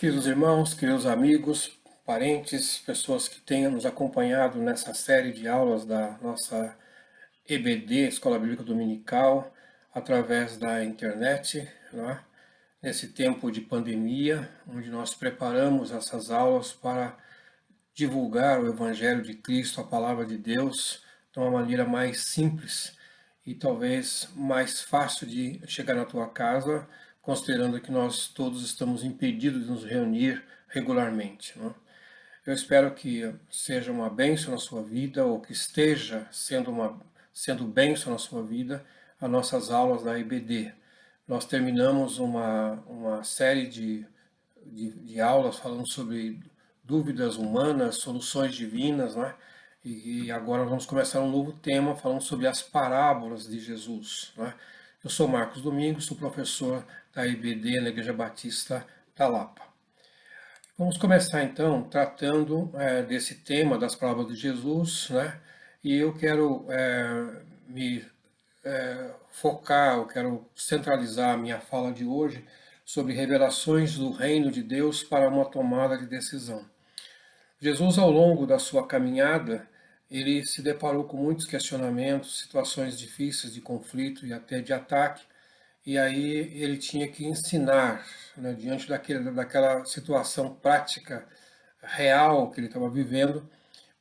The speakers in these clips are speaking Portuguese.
Queridos irmãos, queridos amigos, parentes, pessoas que tenham nos acompanhado nessa série de aulas da nossa EBD, Escola Bíblica Dominical, através da internet, né? Nesse tempo de pandemia, onde nós preparamos essas aulas para divulgar o Evangelho de Cristo, a Palavra de Deus, de uma maneira mais simples e talvez mais fácil de chegar na tua casa, considerando que nós todos estamos impedidos de nos reunir regularmente, né? Eu espero que seja uma bênção na sua vida, ou que esteja sendo bênção na sua vida, as nossas aulas da EBD. Nós terminamos uma série de aulas falando sobre dúvidas humanas, soluções divinas, né? E agora vamos começar um novo tema falando sobre as parábolas de Jesus, né? Eu sou Marcos Domingos, sou professor da IBD na Igreja Batista da Lapa. Vamos começar então tratando desse tema das parábolas de Jesus, né? E eu quero me focar, eu quero centralizar a minha fala de hoje sobre revelações do reino de Deus para uma tomada de decisão. Jesus, ao longo da sua caminhada, ele se deparou com muitos questionamentos, situações difíceis de conflito e até de ataque, e aí ele tinha que ensinar, né, diante daquela situação prática, real que ele estava vivendo,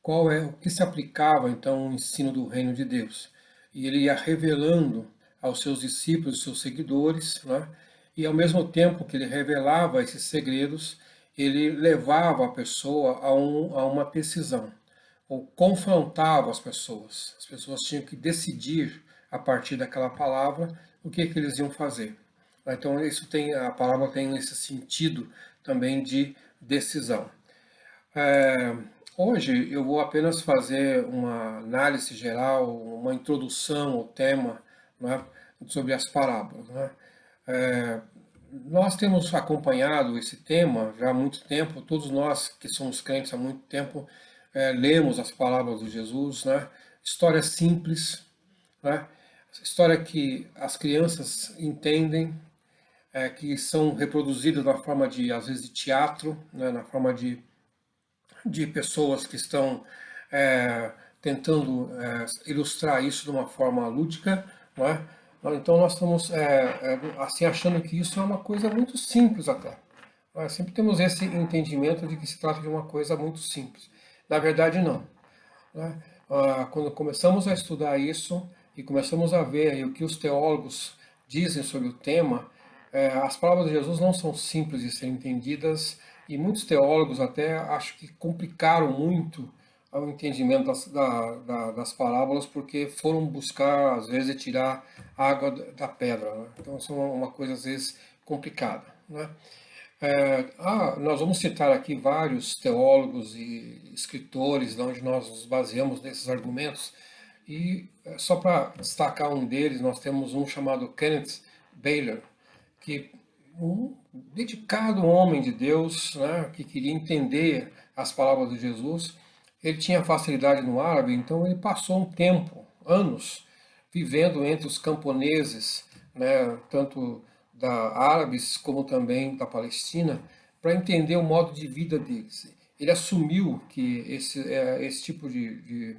qual é o que se aplicava então o ensino do reino de Deus. E ele ia revelando aos seus discípulos, seus seguidores, né, e ao mesmo tempo que ele revelava esses segredos, ele levava a pessoa a uma decisão, ou confrontava as pessoas. As pessoas tinham que decidir, a partir daquela palavra, o que eles iam fazer. Então, a palavra tem esse sentido também de decisão. Hoje eu vou apenas fazer uma análise geral, uma introdução ao tema, né, sobre as parábolas, né? Nós temos acompanhado esse tema já há muito tempo, todos nós que somos crentes há muito tempo, lemos as parábolas de Jesus, né? História simples, né? História que as crianças entendem, que são reproduzidas na forma de, às vezes, de teatro, né? Na forma de pessoas que estão tentando ilustrar isso de uma forma lúdica, não é? Então nós estamos assim achando que isso é uma coisa muito simples até. Nós sempre temos esse entendimento de que se trata de uma coisa muito simples. Na verdade, não, né? Quando começamos a estudar isso e começamos a ver aí o que os teólogos dizem sobre o tema, as palavras de Jesus não são simples de serem entendidas e muitos teólogos até acho que complicaram muito o entendimento das parábolas porque foram buscar, às vezes, tirar água da pedra, né? Então, isso é uma coisa, às vezes, complicada, né? Nós vamos citar aqui vários teólogos e escritores onde nós nos baseamos nesses argumentos. E só para destacar um deles, nós temos um chamado Kenneth Baylor, que um dedicado homem de Deus, né, que queria entender as palavras de Jesus. Ele tinha facilidade no árabe, então ele passou um tempo, anos, vivendo entre os camponeses, né, tanto árabes como também da Palestina, para entender o modo de vida deles. Ele assumiu que esse tipo de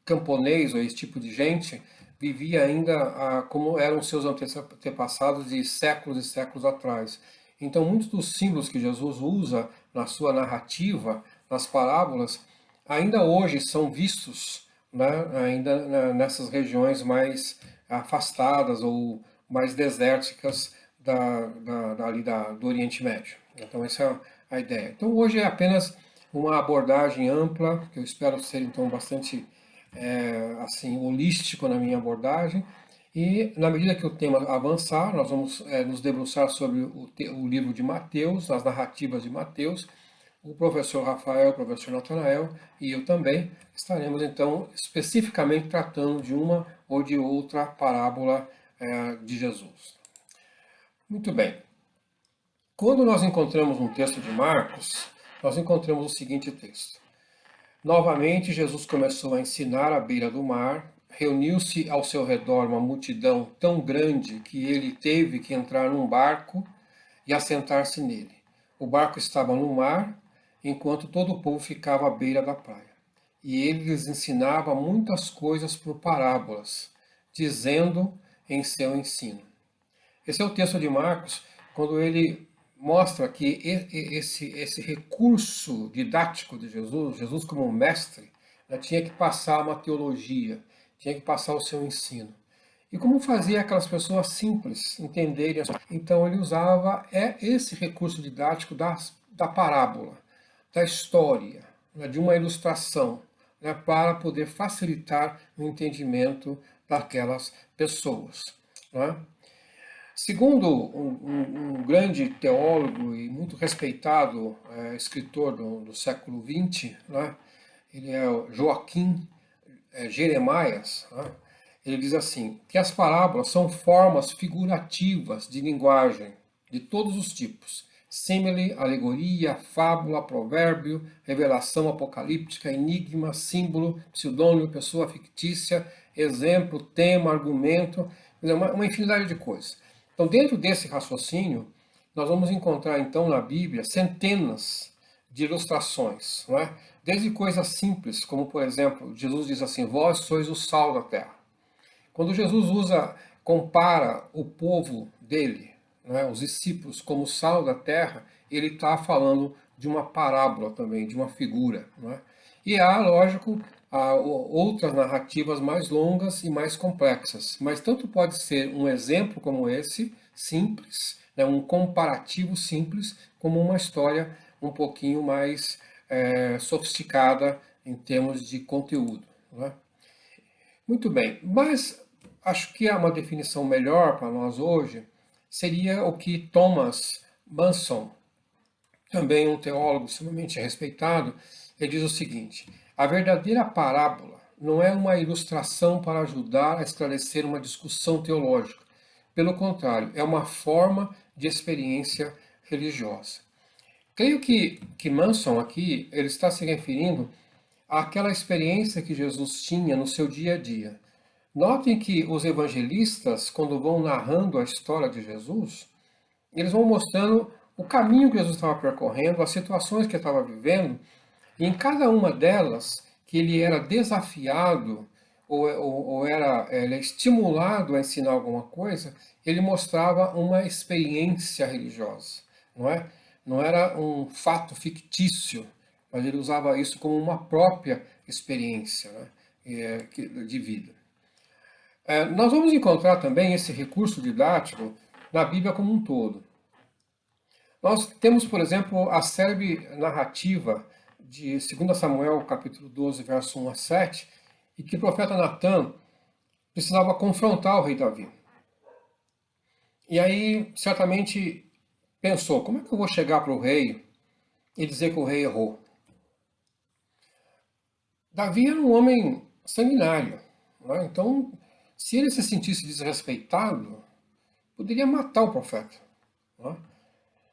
camponês, ou esse tipo de gente, vivia ainda como eram seus antepassados de séculos e séculos atrás. Então, muitos dos símbolos que Jesus usa na sua narrativa, nas parábolas, ainda hoje são vistos, né, ainda nessas regiões mais afastadas ou mais desérticas do Oriente Médio. Então, essa é a ideia. Então, hoje é apenas uma abordagem ampla, que eu espero ser, então, bastante assim, holístico na minha abordagem. E, na medida que o tema avançar, nós vamos nos debruçar sobre o livro de Mateus, as narrativas de Mateus. O professor Rafael, o professor Natanael e eu também estaremos, então, especificamente tratando de uma ou de outra parábola de Jesus. Muito bem. Quando nós encontramos um texto de Marcos, nós encontramos o seguinte texto. Novamente, Jesus começou a ensinar à beira do mar. Reuniu-se ao seu redor uma multidão tão grande que ele teve que entrar num barco e assentar-se nele. O barco estava no mar, enquanto todo o povo ficava à beira da praia. E ele lhes ensinava muitas coisas por parábolas, dizendo em seu ensino. Esse é o texto de Marcos, quando ele mostra que esse recurso didático de Jesus, Jesus como um mestre, né, tinha que passar uma teologia, tinha que passar o seu ensino. E como fazia aquelas pessoas simples entenderem? Então ele usava esse recurso didático da parábola, da história, né, de uma ilustração, né, para poder facilitar o entendimento daquelas pessoas. Né? Segundo um grande teólogo e muito respeitado escritor do século XX, né, ele é o Joaquim Jeremias, né, ele diz assim, que as parábolas são formas figurativas de linguagem de todos os tipos. Símile, alegoria, fábula, provérbio, revelação apocalíptica, enigma, símbolo, pseudônimo, pessoa fictícia, exemplo, tema, argumento, uma infinidade de coisas. Então, dentro desse raciocínio, nós vamos encontrar, então, na Bíblia, centenas de ilustrações, não é? Desde coisas simples, como, por exemplo, Jesus diz assim, vós sois o sal da terra. Quando Jesus compara o povo dele, né, os discípulos, como sal da terra, ele está falando de uma parábola também, de uma figura. Né? E há, lógico, outras narrativas mais longas e mais complexas, mas tanto pode ser um exemplo como esse, simples, né, um comparativo simples, como uma história um pouquinho mais sofisticada em termos de conteúdo. Né? Muito bem, mas acho que há uma definição melhor para nós hoje seria o que Thomas Manson, também um teólogo extremamente respeitado, ele diz o seguinte: a verdadeira parábola não é uma ilustração para ajudar a esclarecer uma discussão teológica. Pelo contrário, é uma forma de experiência religiosa. Creio que Manson aqui ele está se referindo àquela experiência que Jesus tinha no seu dia a dia. Notem que os evangelistas, quando vão narrando a história de Jesus, eles vão mostrando o caminho que Jesus estava percorrendo, as situações que ele estava vivendo, e em cada uma delas, que ele era desafiado ou era ele é estimulado a ensinar alguma coisa, ele mostrava uma experiência religiosa, não é? Não era um fato fictício, mas ele usava isso como uma própria experiência, né, de vida. Nós vamos encontrar também esse recurso didático na Bíblia como um todo. Nós temos, por exemplo, a célebre narrativa de 2 Samuel, capítulo 12, verso 1 a 7, e que o profeta Natan precisava confrontar o rei Davi. E aí, certamente, pensou, como é que eu vou chegar para o rei e dizer que o rei errou? Davi era um homem sanguinário, né? Então, se ele se sentisse desrespeitado, poderia matar o profeta. Né?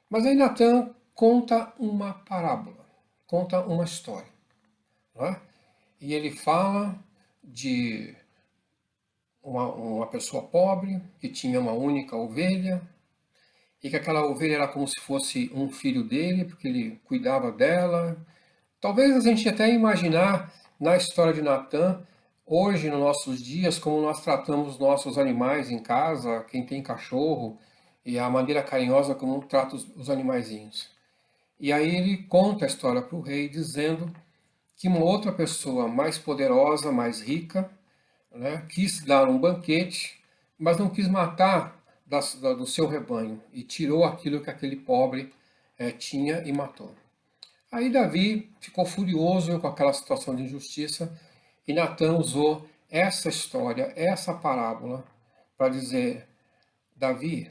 Mas aí Natan conta uma parábola, conta uma história. Né? E ele fala de uma pessoa pobre que tinha uma única ovelha, e que aquela ovelha era como se fosse um filho dele, porque ele cuidava dela. Talvez a gente até imaginar na história de Natan, hoje, nos nossos dias, como nós tratamos os nossos animais em casa, quem tem cachorro, e a maneira carinhosa como trata os animaizinhos. E aí ele conta a história para o rei, dizendo que uma outra pessoa mais poderosa, mais rica, né, quis dar um banquete, mas não quis matar do seu rebanho, e tirou aquilo que aquele pobre tinha e matou. Aí Davi ficou furioso com aquela situação de injustiça, e Natan usou essa história, essa parábola, para dizer, Davi,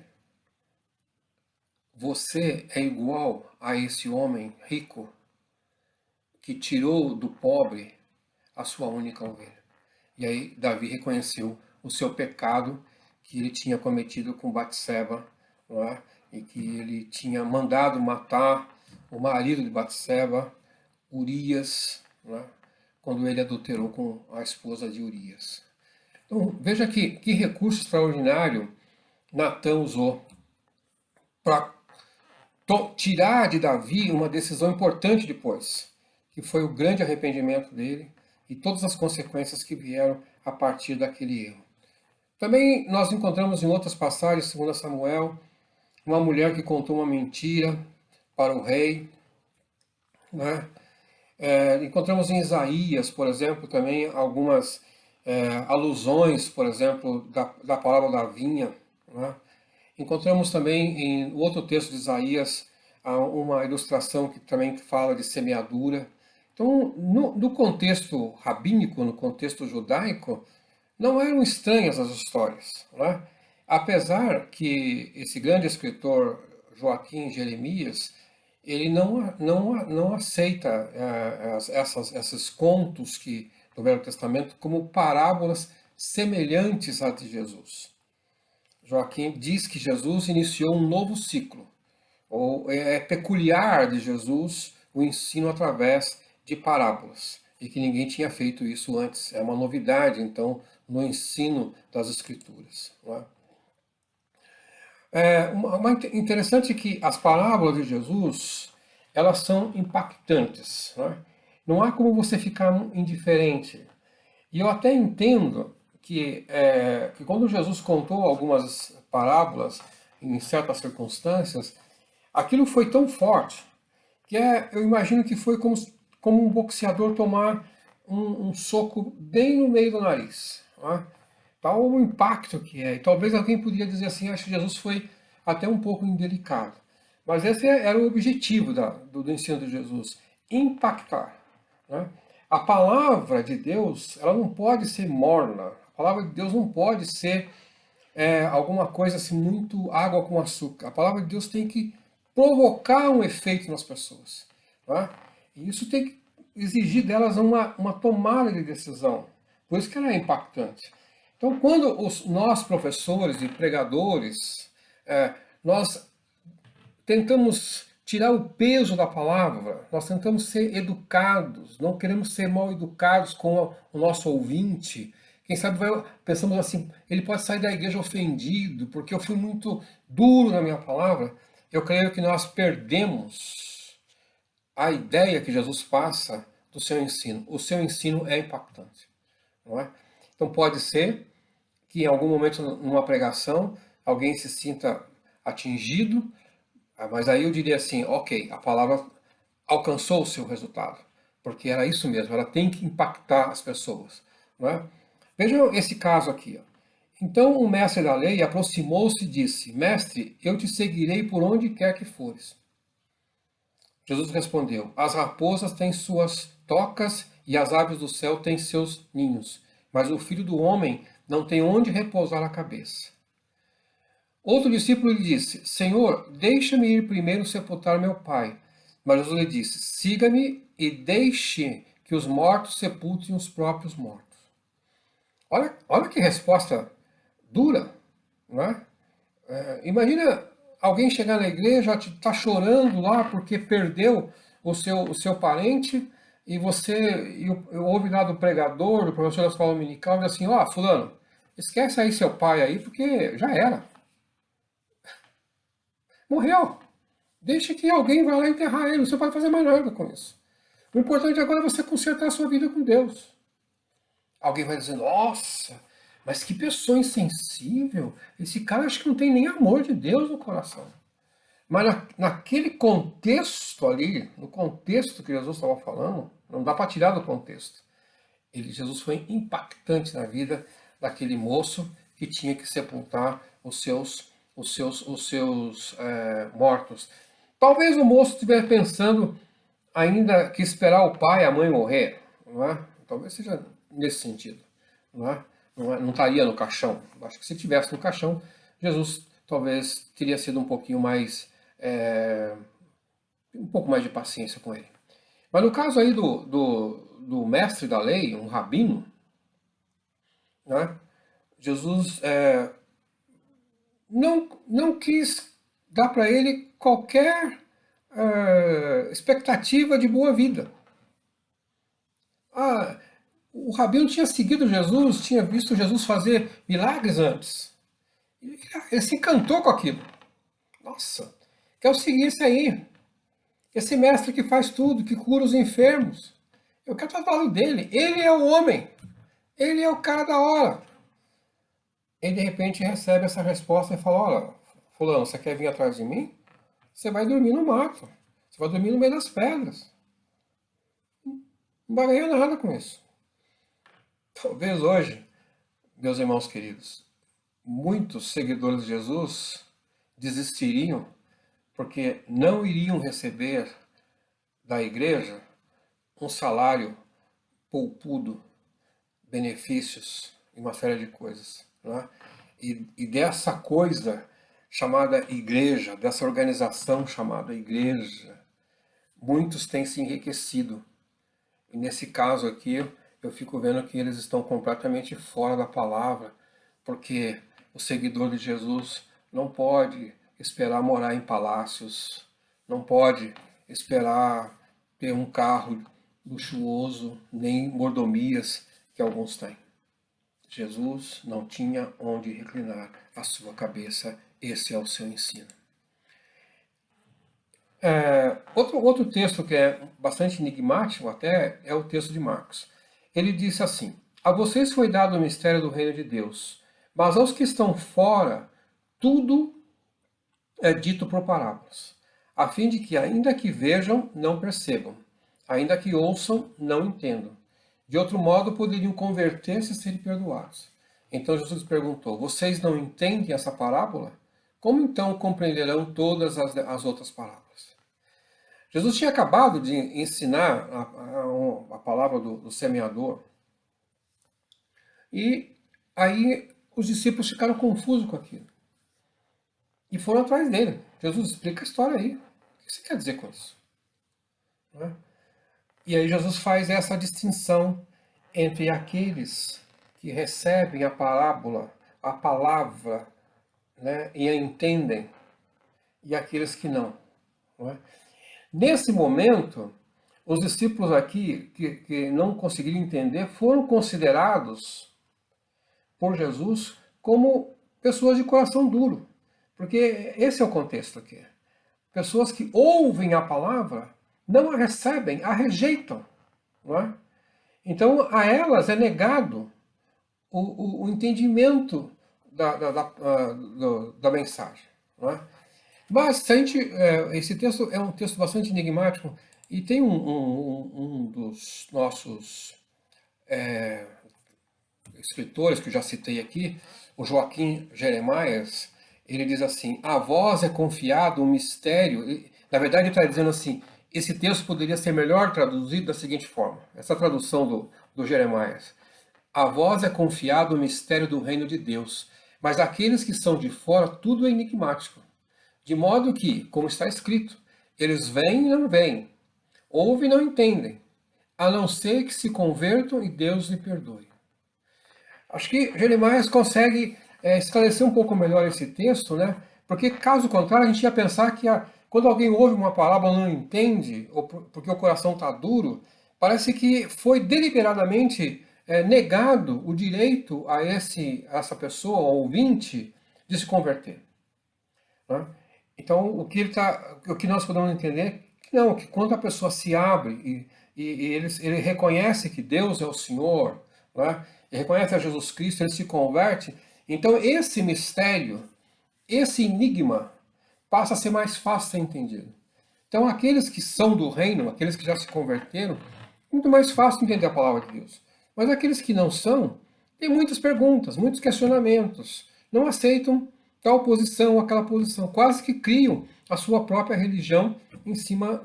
você é igual a esse homem rico que tirou do pobre a sua única ovelha. E aí Davi reconheceu o seu pecado que ele tinha cometido com Batseba, não é? E que ele tinha mandado matar o marido de Batseba, Urias, não é? Quando ele adulterou com a esposa de Urias. Então veja que recurso extraordinário Natan usou para tirar de Davi uma decisão importante depois, que foi o grande arrependimento dele e todas as consequências que vieram a partir daquele erro. Também nós encontramos em outras passagens, 2 Samuel, uma mulher que contou uma mentira para o rei, né? Encontramos em Isaías, por exemplo, também algumas alusões, por exemplo, da palavra da vinha, né? Encontramos também em outro texto de Isaías uma ilustração que também fala de semeadura. Então, no contexto rabínico, no contexto judaico, não eram estranhas as histórias, né? Apesar que esse grande escritor Joaquim Jeremias, ele não aceita esses contos do Velho Testamento como parábolas semelhantes à de Jesus. Joaquim diz que Jesus iniciou um novo ciclo, ou é peculiar de Jesus o ensino através de parábolas, e que ninguém tinha feito isso antes. É uma novidade, então, no ensino das Escrituras. Não é? Interessante que as parábolas de Jesus, elas são impactantes. Não há como você ficar indiferente. E eu até entendo que quando Jesus contou algumas parábolas em certas circunstâncias, aquilo foi tão forte que eu imagino que foi como um boxeador tomar um soco bem no meio do nariz. Tal o impacto que é. E talvez alguém poderia dizer assim, acho que Jesus foi até um pouco indelicado. Mas esse era o objetivo do ensino de Jesus, impactar. Né? A palavra de Deus, ela não pode ser morna. A palavra de Deus não pode ser alguma coisa assim, muito água com açúcar. A palavra de Deus tem que provocar um efeito nas pessoas. Né? E isso tem que exigir delas uma tomada de decisão. Por isso que ela é impactante. Então, quando nós, professores e pregadores, nós tentamos tirar o peso da palavra, nós tentamos ser educados, não queremos ser mal educados com o nosso ouvinte. Quem sabe pensamos assim, ele pode sair da igreja ofendido, porque eu fui muito duro na minha palavra. Eu creio que nós perdemos a ideia que Jesus passa do seu ensino. O seu ensino é impactante. Não é? Então pode ser que em algum momento numa pregação alguém se sinta atingido, mas aí eu diria assim, ok, a palavra alcançou o seu resultado, porque era isso mesmo, ela tem que impactar as pessoas. Não é? Vejam esse caso aqui. Então o mestre da lei aproximou-se e disse, mestre, eu te seguirei por onde quer que fores. Jesus respondeu, as raposas têm suas tocas e as aves do céu têm seus ninhos, mas o filho do homem não tem onde repousar a cabeça. Outro discípulo lhe disse, Senhor, deixa-me ir primeiro sepultar meu pai. Mas Jesus lhe disse, siga-me e deixe que os mortos sepultem os próprios mortos. Olha que resposta dura, não é? Imagina alguém chegar na igreja, está chorando lá porque perdeu o seu parente, e eu ouvi lá do pregador, do professor da escola dominical, diz assim, fulano, esquece aí seu pai aí, porque já era. Morreu. Deixa que alguém vá lá enterrar ele, você não pode fazer mais nada com isso. O importante agora é você consertar a sua vida com Deus. Alguém vai dizer, nossa, mas que pessoa insensível, esse cara acho que não tem nem amor de Deus no coração. Mas naquele contexto ali, no contexto que Jesus estava falando, não dá para tirar do contexto. Jesus foi impactante na vida daquele moço que tinha que sepultar os seus mortos. Talvez o moço estivesse pensando ainda que esperar o pai e a mãe morrer, não é? Talvez seja nesse sentido, não é? Não estaria no caixão. Acho que se tivesse no caixão, Jesus talvez teria sido um pouquinho mais, um pouco mais de paciência com ele. Mas no caso aí do mestre da lei, um rabino, né? Jesus não quis dar para ele qualquer expectativa de boa vida. O rabino tinha seguido Jesus, tinha visto Jesus fazer milagres antes. Ele se encantou com aquilo. Nossa, que eu seguisse aí esse mestre que faz tudo, que cura os enfermos. Eu quero estar do lado dele. Ele é o homem. Ele é o cara da hora. E de repente recebe essa resposta e fala: olha, fulano, você quer vir atrás de mim? Você vai dormir no mato. Você vai dormir no meio das pedras. Não vai ganhar nada com isso. Talvez hoje, meus irmãos queridos, muitos seguidores de Jesus desistiriam porque não iriam receber da igreja um salário poupudo, benefícios e uma série de coisas. Né? E dessa coisa chamada igreja, dessa organização chamada igreja, muitos têm se enriquecido. E nesse caso aqui, eu fico vendo que eles estão completamente fora da palavra, porque o seguidor de Jesus não pode esperar morar em palácios, não pode esperar ter um carro luxuoso, nem mordomias que alguns têm. Jesus não tinha onde reclinar a sua cabeça, esse é o seu ensino. Outro texto que é bastante enigmático até é o texto de Marcos. Ele disse assim: a vocês foi dado o mistério do reino de Deus, mas aos que estão fora, tudo é dito por parábolas, a fim de que, ainda que vejam, não percebam, ainda que ouçam, não entendam. De outro modo, poderiam converter-se e serem perdoados. Então Jesus perguntou: vocês não entendem essa parábola? Como então compreenderão todas as outras parábolas? Jesus tinha acabado de ensinar a palavra do semeador. E aí os discípulos ficaram confusos com aquilo. E foram atrás dele. Jesus, explica a história aí. O que você quer dizer com isso? Né? E aí Jesus faz essa distinção entre aqueles que recebem a parábola, a palavra, né, e a entendem, e aqueles que não. Né? Nesse momento, os discípulos aqui, que não conseguiram entender, foram considerados por Jesus como pessoas de coração duro. Porque esse é o contexto aqui. Pessoas que ouvem a palavra, não a recebem, a rejeitam. Não é? Então, a elas é negado o entendimento da mensagem. Não é? Bastante, esse texto é um texto bastante enigmático, e tem um dos nossos escritores, que eu já citei aqui, o Joaquim Jeremias, ele diz assim: a vós é confiado um mistério. Na verdade, ele está dizendo assim, esse texto poderia ser melhor traduzido da seguinte forma, essa tradução do Jeremias: a vós é confiado o mistério do reino de Deus, mas aqueles que são de fora, tudo é enigmático. De modo que, como está escrito, eles veem e não veem, ouvem e não entendem, a não ser que se convertam e Deus lhe perdoe. Acho que Jeremias consegue esclarecer um pouco melhor esse texto, né? Porque caso contrário, a gente ia pensar que quando alguém ouve uma palavra e não entende, ou porque o coração está duro, parece que foi deliberadamente negado o direito a essa pessoa, ao ouvinte, de se converter. Né? Então, o que nós podemos entender que quando a pessoa se abre e ele reconhece que Deus é o Senhor, né? Ele reconhece a Jesus Cristo, ele se converte, então esse mistério, esse enigma, passa a ser mais fácil de ser entendido. Então aqueles que são do reino, aqueles que já se converteram, muito mais fácil entender a palavra de Deus. Mas aqueles que não são, têm muitas perguntas, muitos questionamentos, não aceitam tal posição, aquela posição, quase que criam a sua própria religião em cima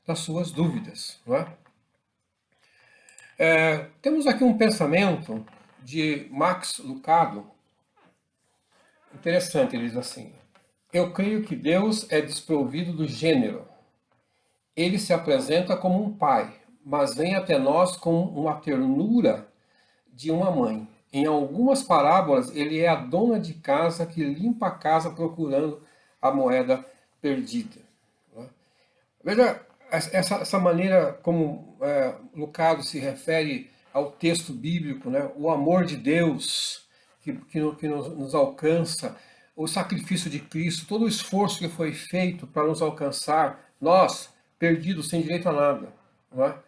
das suas dúvidas. Não é? Temos aqui um pensamento de Max Lucado, interessante, ele diz assim: eu creio que Deus é desprovido do gênero. Ele se apresenta como um pai, mas vem até nós com uma ternura de uma mãe. Em algumas parábolas, ele é a dona de casa que limpa a casa procurando a moeda perdida. Veja essa maneira como Lucado se refere ao texto bíblico, né? O amor de Deus que nos alcança, o sacrifício de Cristo, todo o esforço que foi feito para nos alcançar, nós, perdidos, sem direito a nada. Não é?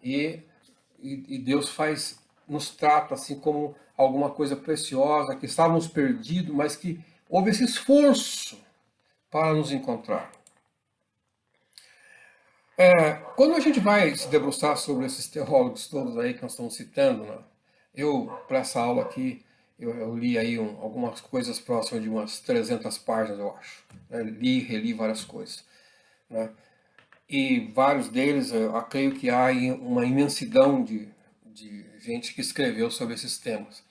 E Deus nos trata assim como alguma coisa preciosa, que estávamos perdidos, mas que houve esse esforço para nos encontrar. Quando a gente vai se debruçar sobre esses teólogos todos aí que nós estamos citando, né? Para essa aula aqui, eu li aí algumas coisas próximas de umas 300 páginas, eu acho. Né? Li e reli várias coisas. Né? E vários deles, eu creio que há uma imensidão de gente que escreveu sobre esses temas.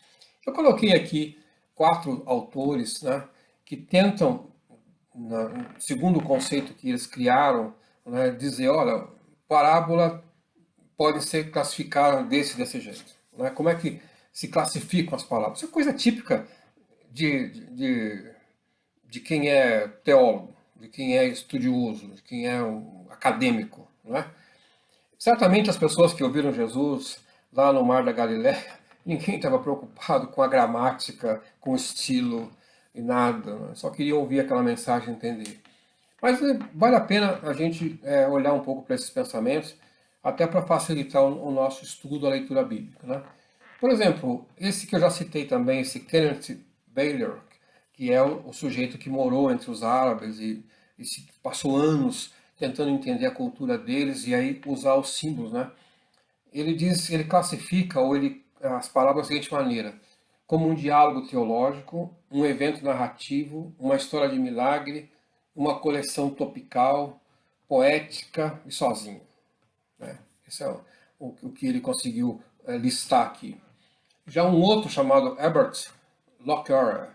Eu coloquei aqui 4 autores, né, que tentam, segundo o conceito que eles criaram, né, dizer, olha, parábola pode ser classificada desse jeito. Né? Como é que se classificam as palavras? Isso é coisa típica de quem é teólogo, de quem é estudioso, de quem é um acadêmico. Né? Certamente as pessoas que ouviram Jesus lá no Mar da Galileia, ninguém estava preocupado com a gramática, com o estilo e nada, né? Só queriam ouvir aquela mensagem e entender. Mas vale a pena a gente olhar um pouco para esses pensamentos, até para facilitar o nosso estudo, a leitura bíblica. Né? Por exemplo, esse que eu já citei também, esse Kenneth Baylor, que é o sujeito que morou entre os árabes e passou anos tentando entender a cultura deles e aí usar os símbolos, né? Ele classifica as palavras da seguinte maneira: como um diálogo teológico, um evento narrativo, uma história de milagre, uma coleção topical, poética e sozinho. Né? Esse é o que ele conseguiu listar aqui. Já um outro chamado Herbert Lockyer,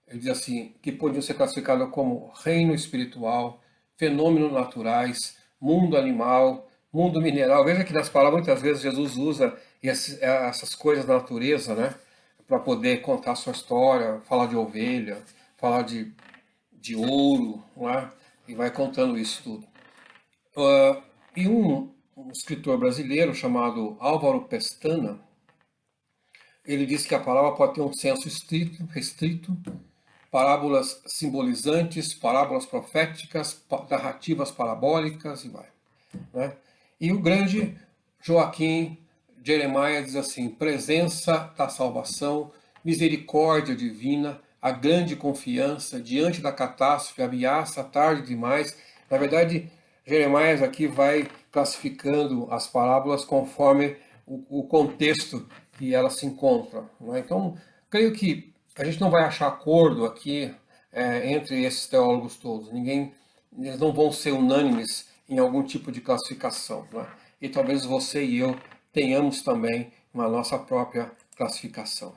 ele diz assim, que podiam ser classificados como reino espiritual, fenômenos naturais, mundo animal, mundo mineral. Veja que nas palavras muitas vezes Jesus usa essas coisas da natureza, né, para poder contar a sua história, falar de ovelha, falar de ouro, né, e vai contando isso tudo. E um escritor brasileiro chamado Álvaro Pestana, ele diz que a palavra pode ter um senso restrito, parábolas simbolizantes, parábolas proféticas, narrativas parabólicas e vai. Né? E o grande Joaquim Jeremiah diz assim: presença da salvação, misericórdia divina, a grande confiança diante da catástrofe, ameaça tarde demais. Na verdade, Jeremias aqui vai classificando as parábolas conforme o contexto que elas se encontram. Né? Então, creio que a gente não vai achar acordo aqui entre esses teólogos todos. Eles não vão ser unânimes em algum tipo de classificação. Né? E talvez você e eu tenhamos também uma nossa própria classificação.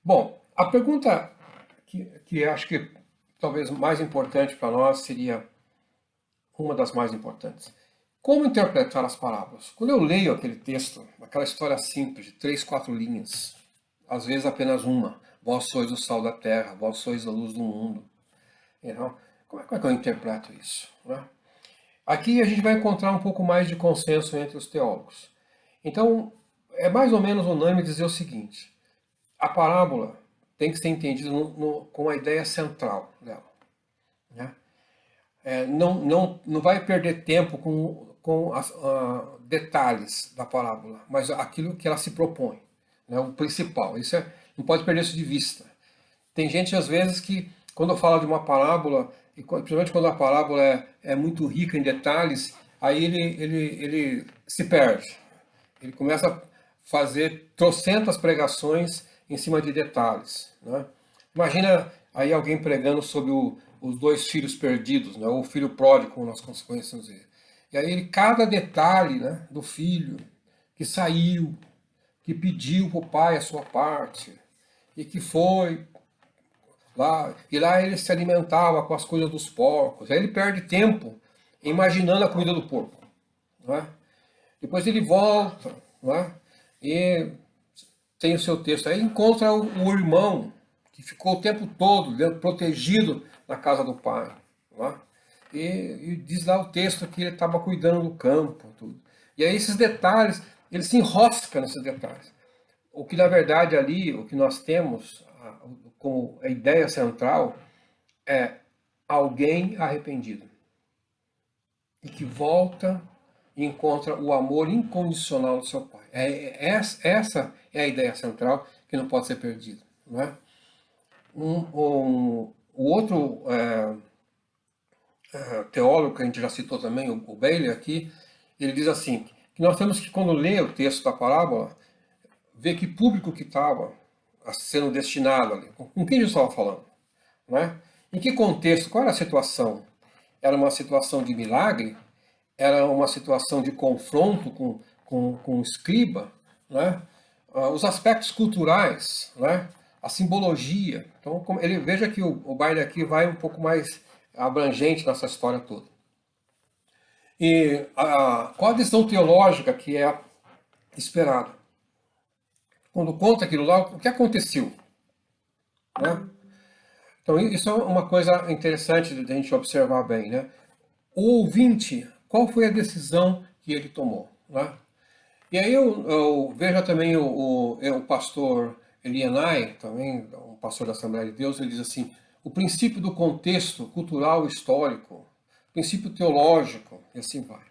Bom, a pergunta que acho que talvez mais importante para nós seria uma das mais importantes. Como interpretar as parábolas? Quando eu leio aquele texto, aquela história simples de 3, 4 linhas, às vezes apenas uma, vós sois o sal da terra, vós sois a luz do mundo. Então, como é que eu interpreto isso? Né? Aqui a gente vai encontrar um pouco mais de consenso entre os teólogos. Então, é mais ou menos unânime dizer o seguinte: a parábola tem que ser entendida com a ideia central dela. Né? Não vai perder tempo com detalhes da parábola, mas aquilo que ela se propõe, né? O principal. Isso não pode perder isso de vista. Tem gente, às vezes, que quando fala de uma parábola, e principalmente quando a parábola é muito rica em detalhes, aí ele se perde. Ele começa a fazer trocentas pregações em cima de detalhes. Né? Imagina aí alguém pregando sobre os 2 filhos perdidos, né? Ou o filho pródigo, como nós conhecemos ele. E aí cada detalhe, né, do filho que saiu, que pediu para o pai a sua parte, e que foi lá, e lá ele se alimentava com as coisas dos porcos. Aí ele perde tempo imaginando a comida do porco. Não é? Depois ele volta, não é? E tem o seu texto. Aí encontra o irmão, que ficou o tempo todo protegido na casa do pai. Não é? E diz lá o texto que ele estava cuidando do campo. Tudo. E aí esses detalhes, ele se enrosca nesses detalhes. O que na verdade ali, o que nós temos como a ideia central é alguém arrependido e que volta e encontra o amor incondicional do seu Pai. Essa é a ideia central que não pode ser perdida. Não é? O outro teólogo que a gente já citou também, o Bailey aqui, ele diz assim, que nós temos que, quando lê o texto da parábola, ver que público que estava sendo destinado ali, com quem Jesus estava falando. Né? Em que contexto, qual era a situação? Era uma situação de milagre? Era uma situação de confronto com o escriba? Né? Os aspectos culturais, né? A simbologia. Então, ele veja que o Bailey aqui vai um pouco mais abrangente nessa história toda. E qual a decisão teológica que é esperada? Quando conta aquilo lá, o que aconteceu? Né? Então, isso é uma coisa interessante de a gente observar bem. Né? O ouvinte, qual foi a decisão que ele tomou? Né? E aí eu vejo também o pastor Elianai, também um pastor da Assembleia de Deus, ele diz assim, o princípio do contexto cultural histórico, princípio teológico, e assim vai.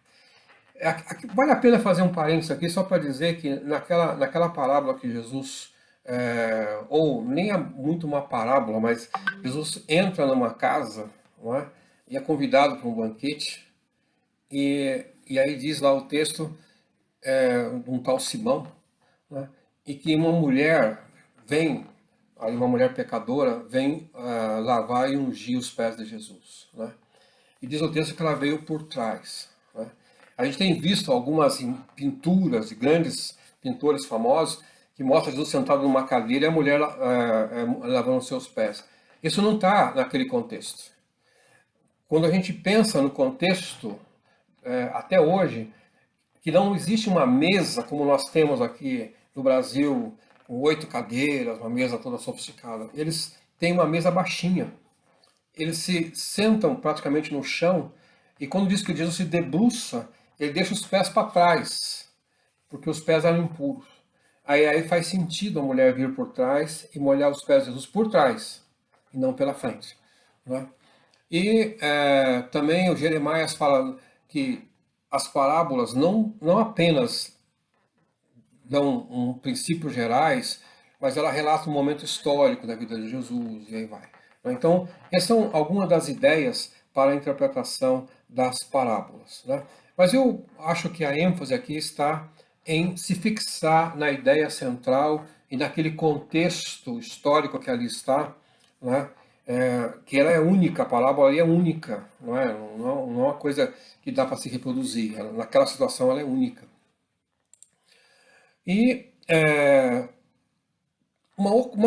Vale a pena fazer um parênteses aqui só para dizer que naquela parábola que Jesus, ou nem é muito uma parábola, mas Jesus entra numa casa, não é? E é convidado para um banquete, e aí diz lá o texto, um tal Simão, né? E que uma mulher vem, aí uma mulher pecadora, vem lavar e ungir os pés de Jesus. Né? E diz o texto que ela veio por trás. Né? A gente tem visto algumas pinturas de grandes pintores famosos que mostram Jesus sentado numa cadeira e a mulher lavando os seus pés. Isso não está naquele contexto. Quando a gente pensa no contexto, até hoje, que não existe uma mesa como nós temos aqui no Brasil, com 8 cadeiras, uma mesa toda sofisticada. Eles têm uma mesa baixinha. Eles se sentam praticamente no chão e quando diz que Jesus se debruça, ele deixa os pés para trás, porque os pés eram impuros. Aí faz sentido a mulher vir por trás e molhar os pés de Jesus por trás, e não pela frente. Né? E também o Jeremias fala que as parábolas não apenas dão princípios gerais, mas ela relata um momento histórico da vida de Jesus, e aí vai. Então, essas são algumas das ideias para a interpretação das parábolas. Né? Mas eu acho que a ênfase aqui está em se fixar na ideia central e naquele contexto histórico que ali está, né? Que ela é única, a parábola ali é única, não é uma coisa que dá para se reproduzir. Naquela situação ela é única. E uma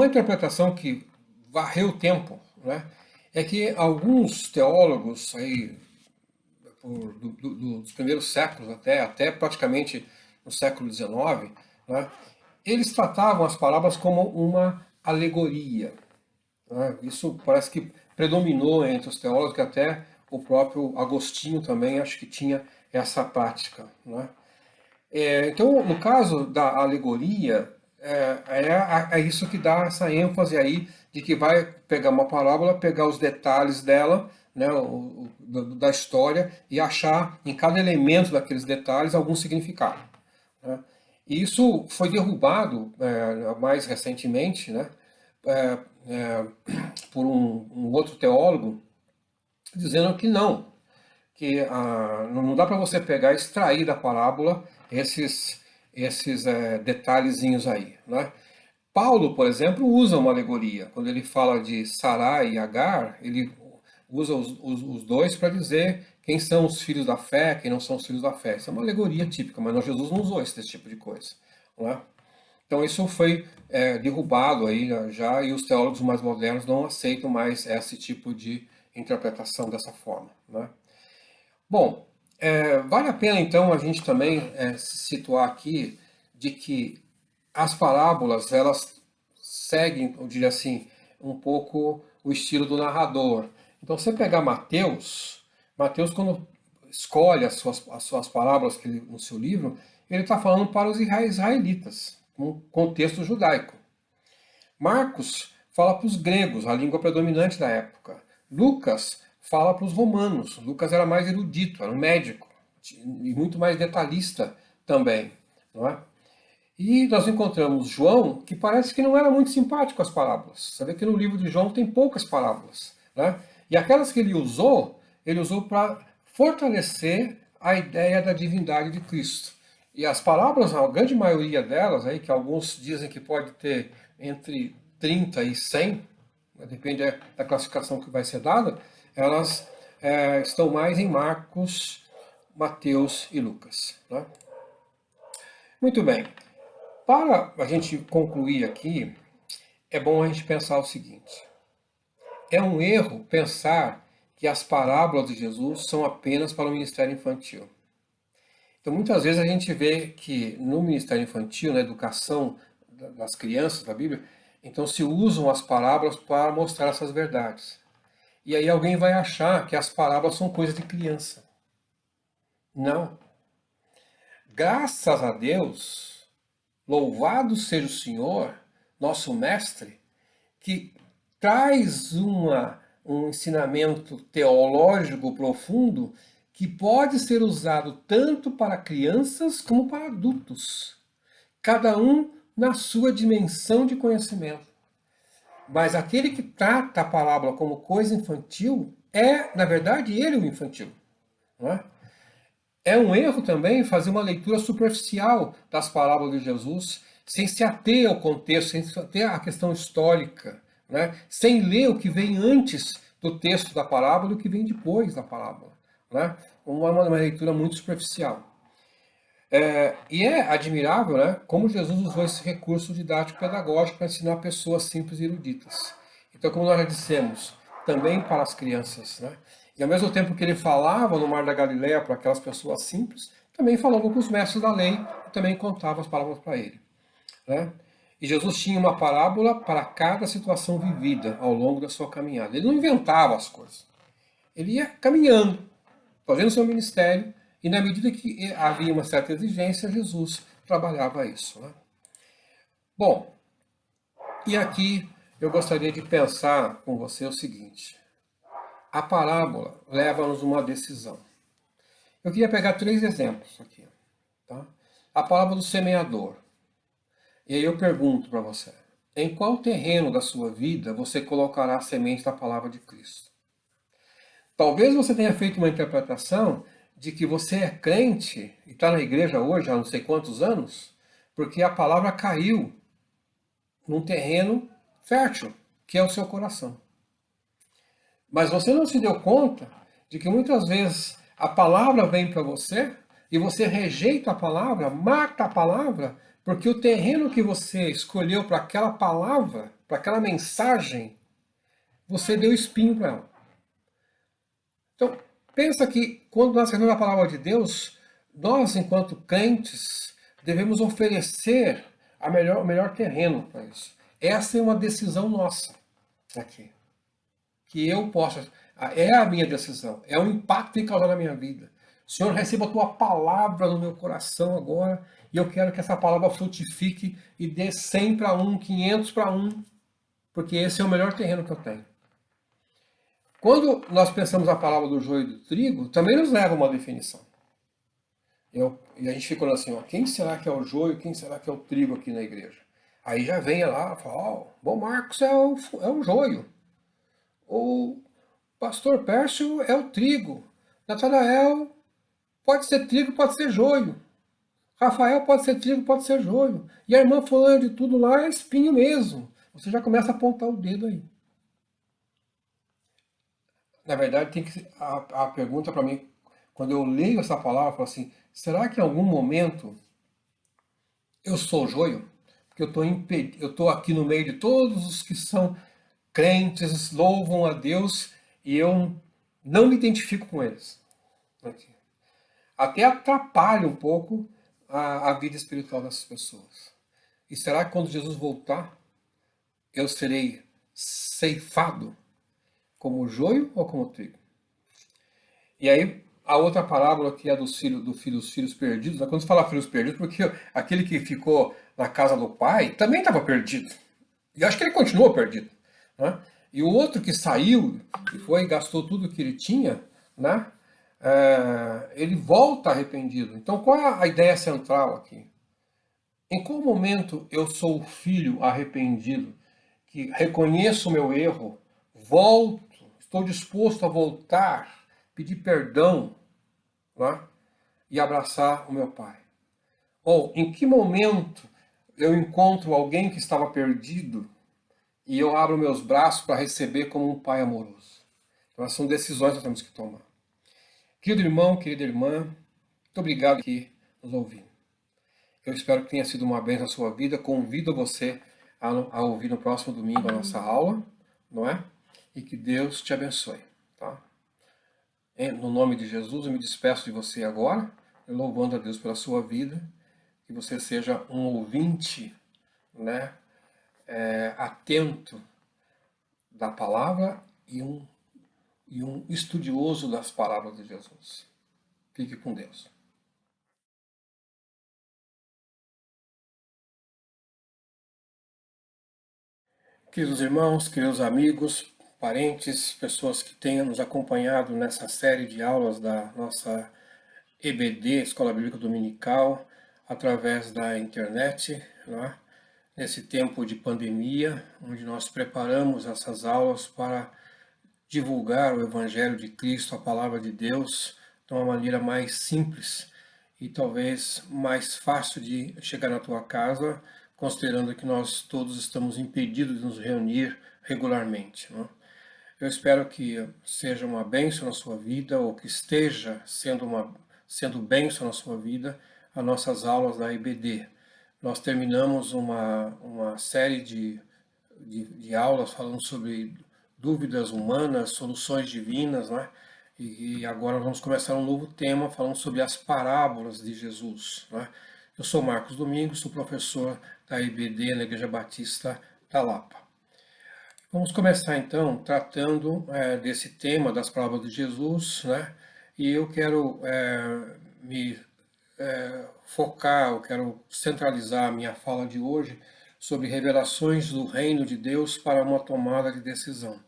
interpretação que varreu o tempo, né, é que alguns teólogos aí, dos primeiros séculos até praticamente no século XIX, né, eles tratavam as parábolas como uma alegoria. Né? Isso parece que predominou entre os teólogos, que até o próprio Agostinho também acho que tinha essa prática. Né? Então, no caso da alegoria, é isso que dá essa ênfase aí de que vai pegar uma parábola, pegar os detalhes dela, né, da história, e achar em cada elemento daqueles detalhes algum significado. Né? E isso foi derrubado mais recentemente, né, por um outro teólogo, dizendo que não, que não dá para você pegar e extrair da parábola esses detalhezinhos aí. Né? Paulo, por exemplo, usa uma alegoria. Quando ele fala de Sarai e Agar, ele usa os dois para dizer quem são os filhos da fé, quem não são os filhos da fé. Isso é uma alegoria típica, mas Jesus não usou esse tipo de coisa. Não é? Então isso foi derrubado aí já, e os teólogos mais modernos não aceitam mais esse tipo de interpretação dessa forma. Né? Bom, vale a pena então a gente também se situar aqui de que as parábolas, elas seguem, eu diria assim, um pouco o estilo do narrador. Então, se você pegar Mateus, quando escolhe as suas parábolas no seu livro, ele está falando para os israelitas, um contexto judaico. Marcos fala para os gregos, a língua predominante da época. Lucas fala para os romanos. Lucas era mais erudito, era um médico e muito mais detalhista também, não é? E nós encontramos João, que parece que não era muito simpático às parábolas. Você vê que no livro de João tem poucas parábolas, né? E aquelas que ele usou para fortalecer a ideia da divindade de Cristo. E as parábolas, a grande maioria delas, aí, que alguns dizem que pode ter entre 30 e 100, depende da classificação que vai ser dada, elas estão mais em Marcos, Mateus e Lucas, né? Muito bem. Para a gente concluir aqui, é bom a gente pensar o seguinte. É um erro pensar que as parábolas de Jesus são apenas para o ministério infantil. Então, muitas vezes a gente vê que no ministério infantil, na educação das crianças da Bíblia, então se usam as parábolas para mostrar essas verdades. E aí alguém vai achar que as parábolas são coisa de criança. Não. Graças a Deus, louvado seja o Senhor, nosso mestre, que traz um ensinamento teológico profundo que pode ser usado tanto para crianças como para adultos, cada um na sua dimensão de conhecimento. Mas aquele que trata a parábola como coisa infantil é, na verdade, ele o infantil, não é? É um erro também fazer uma leitura superficial das parábolas de Jesus, sem se ater ao contexto, sem se ater à questão histórica, né? Sem ler o que vem antes do texto da parábola e o que vem depois da parábola, né? Uma leitura muito superficial. E é admirável, né, como Jesus usou esse recurso didático-pedagógico para ensinar pessoas simples e eruditas. Então, como nós já dissemos, também para as crianças, né? E ao mesmo tempo que ele falava no Mar da Galileia para aquelas pessoas simples, também falava com os mestres da lei e também contava as palavras para ele, né? E Jesus tinha uma parábola para cada situação vivida ao longo da sua caminhada. Ele não inventava as coisas. Ele ia caminhando, fazendo seu ministério, e na medida que havia uma certa exigência, Jesus trabalhava isso, né? Bom, e aqui eu gostaria de pensar com você o seguinte. A parábola leva-nos a uma decisão. Eu queria pegar 3 exemplos aqui, tá? A parábola do semeador. E aí eu pergunto para você, em qual terreno da sua vida você colocará a semente da palavra de Cristo? Talvez você tenha feito uma interpretação de que você é crente e está na igreja hoje há não sei quantos anos, porque a palavra caiu num terreno fértil, que é o seu coração. Mas você não se deu conta de que muitas vezes a palavra vem para você e você rejeita a palavra, mata a palavra, porque o terreno que você escolheu para aquela palavra, para aquela mensagem, você deu espinho para ela. Então, pensa que quando nós recebemos a palavra de Deus, nós, enquanto crentes, devemos oferecer o melhor terreno para isso. Essa é uma decisão nossa aqui. Que eu possa. É a minha decisão. É o impacto que tem causado na minha vida. Senhor, receba a tua palavra no meu coração agora. E eu quero que essa palavra frutifique e dê 100 para 1, 500 para 1. Porque esse é o melhor terreno que eu tenho. Quando nós pensamos a palavra do joio e do trigo, também nos leva a uma definição. E a gente fica olhando assim, ó, quem será que é o joio, quem será que é o trigo aqui na igreja? Aí já vem lá e fala, ó, bom, Marcos é o joio. O pastor Pércio é o trigo. Natanael pode ser trigo, pode ser joio. Rafael pode ser trigo, pode ser joio. E a irmã fulana de tudo lá é espinho mesmo. Você já começa a apontar o dedo aí. Na verdade, tem que a pergunta para mim, quando eu leio essa palavra, eu falo assim, será que em algum momento eu sou joio? Porque eu estou aqui no meio de todos os que são crentes, louvam a Deus, e eu não me identifico com eles. Até atrapalha um pouco a vida espiritual dessas pessoas. E será que quando Jesus voltar, eu serei ceifado como joio ou como trigo? E aí, a outra parábola que é dos filhos perdidos, quando se fala filhos perdidos, porque aquele que ficou na casa do pai também estava perdido. E acho que ele continua perdido, né? E o outro que saiu e foi e gastou tudo que ele tinha, né? Ele volta arrependido. Então, qual é a ideia central aqui? Em qual momento eu sou o filho arrependido, que reconheço o meu erro, volto, estou disposto a voltar, pedir perdão, né? E abraçar o meu pai? Ou em que momento eu encontro alguém que estava perdido e eu abro meus braços para receber como um pai amoroso? Então, são decisões que nós temos que tomar. Querido irmão, querida irmã, muito obrigado aqui nos ouvindo. Eu espero que tenha sido uma bênção na sua vida. Convido você a ouvir no próximo domingo a nossa aula, não é? E que Deus te abençoe, tá? No nome de Jesus, eu me despeço de você agora, louvando a Deus pela sua vida, que você seja um ouvinte, né, atento da palavra e um estudioso das palavras de Jesus. Fique com Deus. Queridos irmãos, queridos amigos, parentes, pessoas que tenham nos acompanhado nessa série de aulas da nossa EBD, Escola Bíblica Dominical, através da internet, né? Nesse tempo de pandemia, onde nós preparamos essas aulas para divulgar o Evangelho de Cristo, a Palavra de Deus, de uma maneira mais simples e talvez mais fácil de chegar na tua casa, considerando que nós todos estamos impedidos de nos reunir regularmente, né? Eu espero que seja uma bênção na sua vida, ou que esteja sendo bênção na sua vida, as nossas aulas da EBD. Nós terminamos uma série de aulas falando sobre dúvidas humanas, soluções divinas, né? E agora vamos começar um novo tema falando sobre as parábolas de Jesus, né? Eu sou Marcos Domingos, sou professor da EBD na Igreja Batista da Lapa. Vamos começar então tratando desse tema das palavras de Jesus, né? E eu quero me focar, eu quero centralizar a minha fala de hoje sobre revelações do reino de Deus para uma tomada de decisão.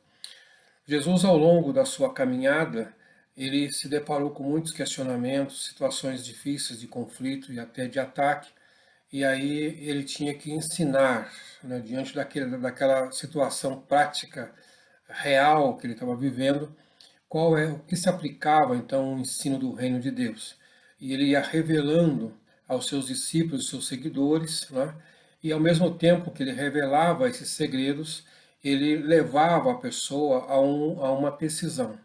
Jesus, ao longo da sua caminhada, ele se deparou com muitos questionamentos, situações difíceis de conflito e até de ataque, e aí ele tinha que ensinar, né, diante daquela situação prática, real que ele estava vivendo, qual é o que se aplicava então o ensino do reino de Deus. E ele ia revelando aos seus discípulos, seus seguidores, né, e ao mesmo tempo que ele revelava esses segredos, ele levava a pessoa a uma decisão,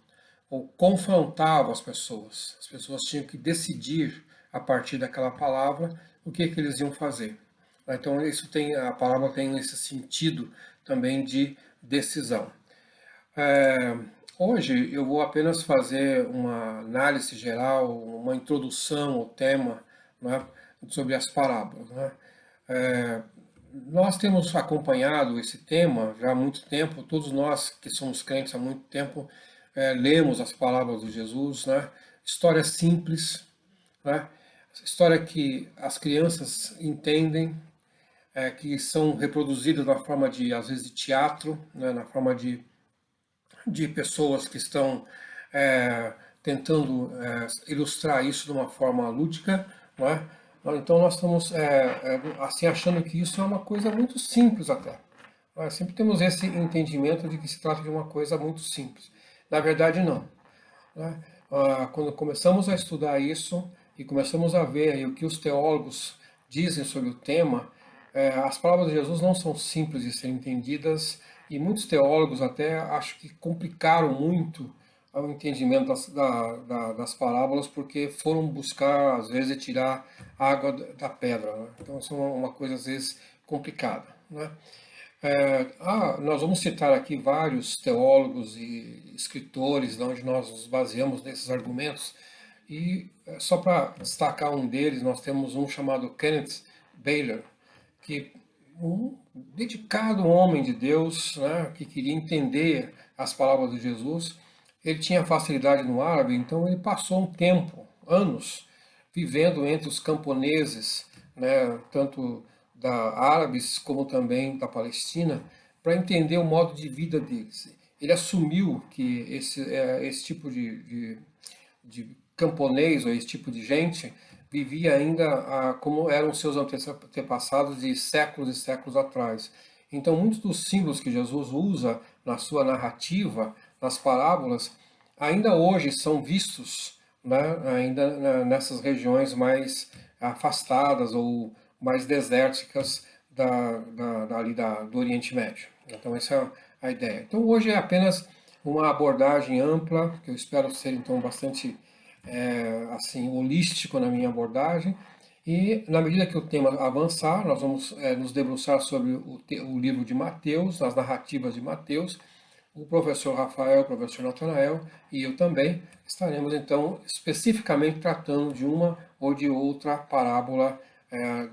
ou confrontava as pessoas. As pessoas tinham que decidir, a partir daquela palavra, o que eles iam fazer. Então, a palavra tem esse sentido também de decisão. Hoje eu vou apenas fazer uma análise geral, uma introdução ao tema, né, sobre as parábolas, né? Nós temos acompanhado esse tema já há muito tempo, todos nós que somos crentes há muito tempo, lemos as parábolas de Jesus, né? História simples, né? História que as crianças entendem, que são reproduzidas na forma de, às vezes, de teatro, né? Na forma de pessoas que estão tentando ilustrar isso de uma forma lúdica, não é? Então nós estamos assim achando que isso é uma coisa muito simples até. Nós sempre temos esse entendimento de que se trata de uma coisa muito simples. Na verdade, não, né? Quando começamos a estudar isso e começamos a ver aí o que os teólogos dizem sobre o tema, as palavras de Jesus não são simples de serem entendidas e muitos teólogos até acho que complicaram muito o entendimento das parábolas porque foram buscar, às vezes, tirar água da pedra, né? Então, isso é uma coisa, às vezes, complicada, né? Nós vamos citar aqui vários teólogos e escritores onde nós nos baseamos nesses argumentos. E só para destacar um deles, nós temos um chamado Kenneth Baylor, que um dedicado homem de Deus, né, que queria entender as palavras de Jesus. Ele tinha facilidade no árabe, então ele passou um tempo, anos, vivendo entre os camponeses, né, tanto árabes como também da Palestina, para entender o modo de vida deles. Ele assumiu que esse tipo de camponês, ou esse tipo de gente, vivia ainda como eram seus antepassados de séculos e séculos atrás. Então, muitos dos símbolos que Jesus usa na sua narrativa, nas parábolas, ainda hoje são vistos, né, ainda nessas regiões mais afastadas ou mais desérticas do Oriente Médio. Então, essa é a ideia. Então, hoje é apenas uma abordagem ampla, que eu espero ser, então, bastante assim, holístico na minha abordagem. E, na medida que o tema avançar, nós vamos nos debruçar sobre o livro de Mateus, as narrativas de Mateus. O professor Rafael, o professor Natanael e eu também estaremos, então, especificamente tratando de uma ou de outra parábola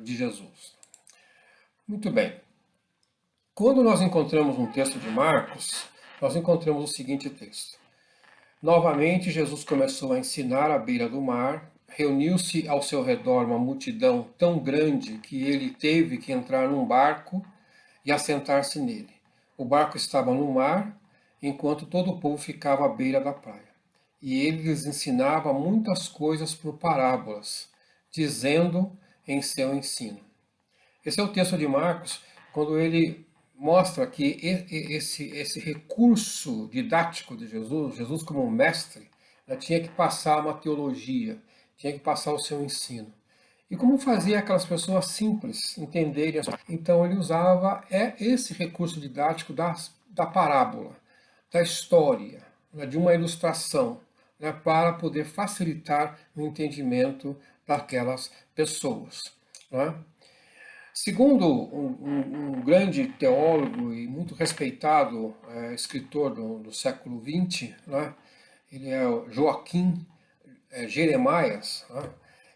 de Jesus. Muito bem. Quando nós encontramos um texto de Marcos, nós encontramos o seguinte texto. Novamente, Jesus começou a ensinar à beira do mar. Reuniu-se ao seu redor uma multidão tão grande que ele teve que entrar num barco e assentar-se nele. O barco estava no mar, enquanto todo o povo ficava à beira da praia. E ele lhes ensinava muitas coisas por parábolas, dizendo em seu ensino. Esse é o texto de Marcos, quando ele mostra que esse recurso didático de Jesus, Jesus como mestre, né, tinha que passar uma teologia, tinha que passar o seu ensino. E como fazia aquelas pessoas simples entenderem? Então ele usava esse recurso didático da parábola, da história, né, de uma ilustração, né, para poder facilitar o entendimento daquelas pessoas. Né? Segundo um grande teólogo e muito respeitado escritor do século XX, né, ele é o Joaquim Jeremias, né,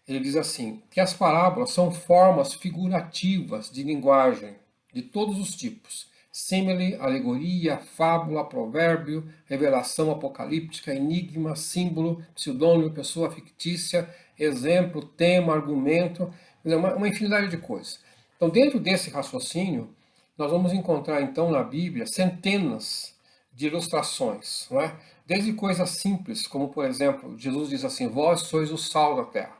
ele diz assim, que as parábolas são formas figurativas de linguagem de todos os tipos. Símile, alegoria, fábula, provérbio, revelação apocalíptica, enigma, símbolo, pseudônimo, pessoa fictícia, exemplo, tema, argumento, uma infinidade de coisas. Então, dentro desse raciocínio, nós vamos encontrar, então, na Bíblia, centenas de ilustrações, não é? Desde coisas simples, como, por exemplo, Jesus diz assim, vós sois o sal da terra.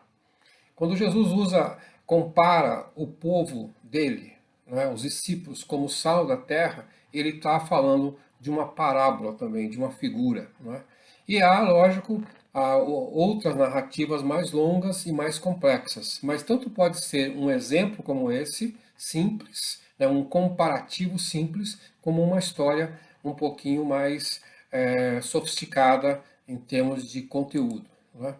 Quando Jesus compara o povo dele, né, os discípulos, como sal da terra, ele está falando de uma parábola também, de uma figura. Né? E há, lógico, outras narrativas mais longas e mais complexas, mas tanto pode ser um exemplo como esse, simples, né, um comparativo simples, como uma história um pouquinho mais sofisticada em termos de conteúdo. Né?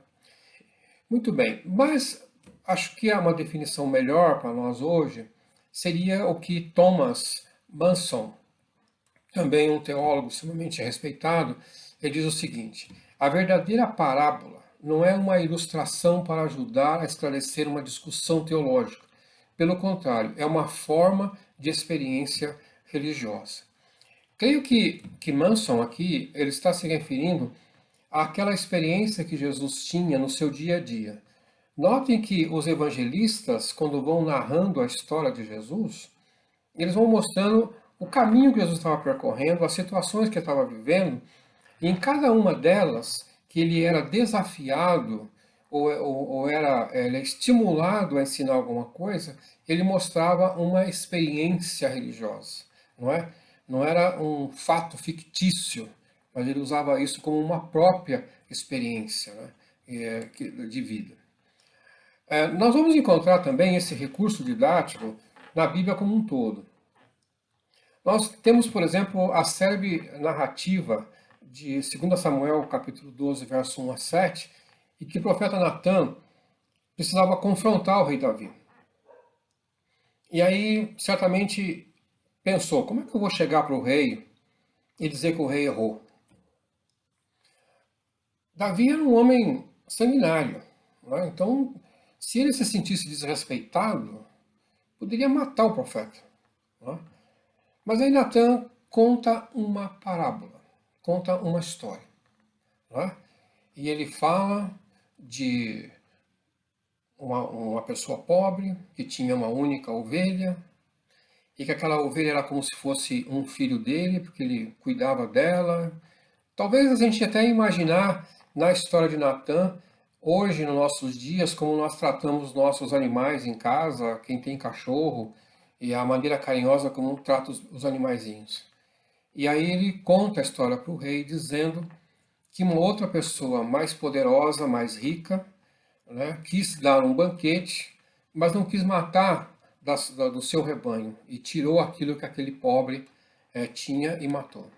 Muito bem, mas acho que há uma definição melhor para nós hoje seria o que Thomas Manson, também um teólogo extremamente respeitado, ele diz o seguinte: a verdadeira parábola não é uma ilustração para ajudar a esclarecer uma discussão teológica. Pelo contrário, é uma forma de experiência religiosa. Creio que Manson aqui ele está se referindo àquela experiência que Jesus tinha no seu dia a dia. Notem que os evangelistas, quando vão narrando a história de Jesus, eles vão mostrando o caminho que Jesus estava percorrendo, as situações que ele estava vivendo, e em cada uma delas, que ele era desafiado ou era ele é estimulado a ensinar alguma coisa, ele mostrava uma experiência religiosa, não é? Não era um fato fictício, mas ele usava isso como uma própria experiência, né, de vida. Nós vamos encontrar também esse recurso didático na Bíblia como um todo. Nós temos, por exemplo, a célebre narrativa de 2 Samuel, capítulo 12, verso 1 a 7, e que o profeta Natan precisava confrontar o rei Davi. E aí, certamente, pensou, como é que eu vou chegar para o rei e dizer que o rei errou? Davi era um homem sanguinário, né? Então, se ele se sentisse desrespeitado, poderia matar o profeta. Né? Mas aí Natan conta uma parábola, conta uma história. Né? E ele fala de uma pessoa pobre que tinha uma única ovelha e que aquela ovelha era como se fosse um filho dele, porque ele cuidava dela. Talvez a gente até imaginar na história de Natan, hoje, nos nossos dias, como nós tratamos nossos animais em casa, quem tem cachorro, e a maneira carinhosa como trata os animaizinhos. E aí ele conta a história para o rei, dizendo que uma outra pessoa mais poderosa, mais rica, né, quis dar um banquete, mas não quis matar do seu rebanho, e tirou aquilo que aquele pobre tinha e matou.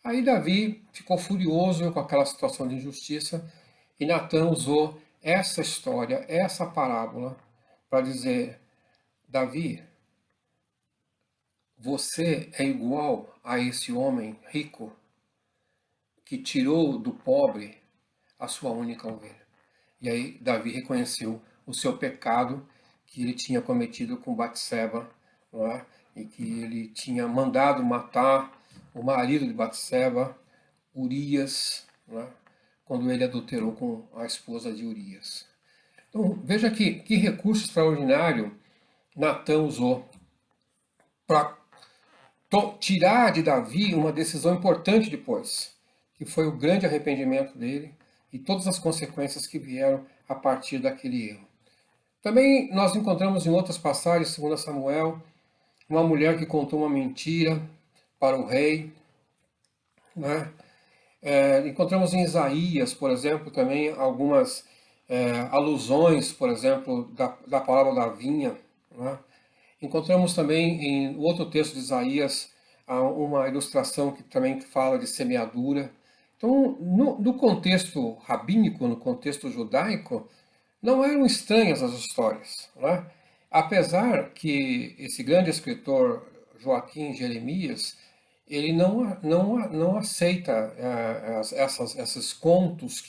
Aí Davi ficou furioso com aquela situação de injustiça, e Natan usou essa história, essa parábola, para dizer: Davi, você é igual a esse homem rico que tirou do pobre a sua única ovelha. E aí Davi reconheceu o seu pecado que ele tinha cometido com Batseba, não é? E que ele tinha mandado matar o marido de Batseba, Urias, não é? Quando ele adulterou com a esposa de Urias. Então veja que recurso extraordinário Natan usou para tirar de Davi uma decisão importante depois, que foi o grande arrependimento dele e todas as consequências que vieram a partir daquele erro. Também nós encontramos em outras passagens, segundo Samuel, uma mulher que contou uma mentira para o rei, né? Encontramos em Isaías, por exemplo, também algumas alusões, por exemplo, da parábola da vinha, né? Encontramos também em outro texto de Isaías uma ilustração que também fala de semeadura. Então, no contexto rabínico, no contexto judaico, não eram estranhas as histórias, né? Apesar que esse grande escritor Joaquim Jeremias, ele não aceita esses contos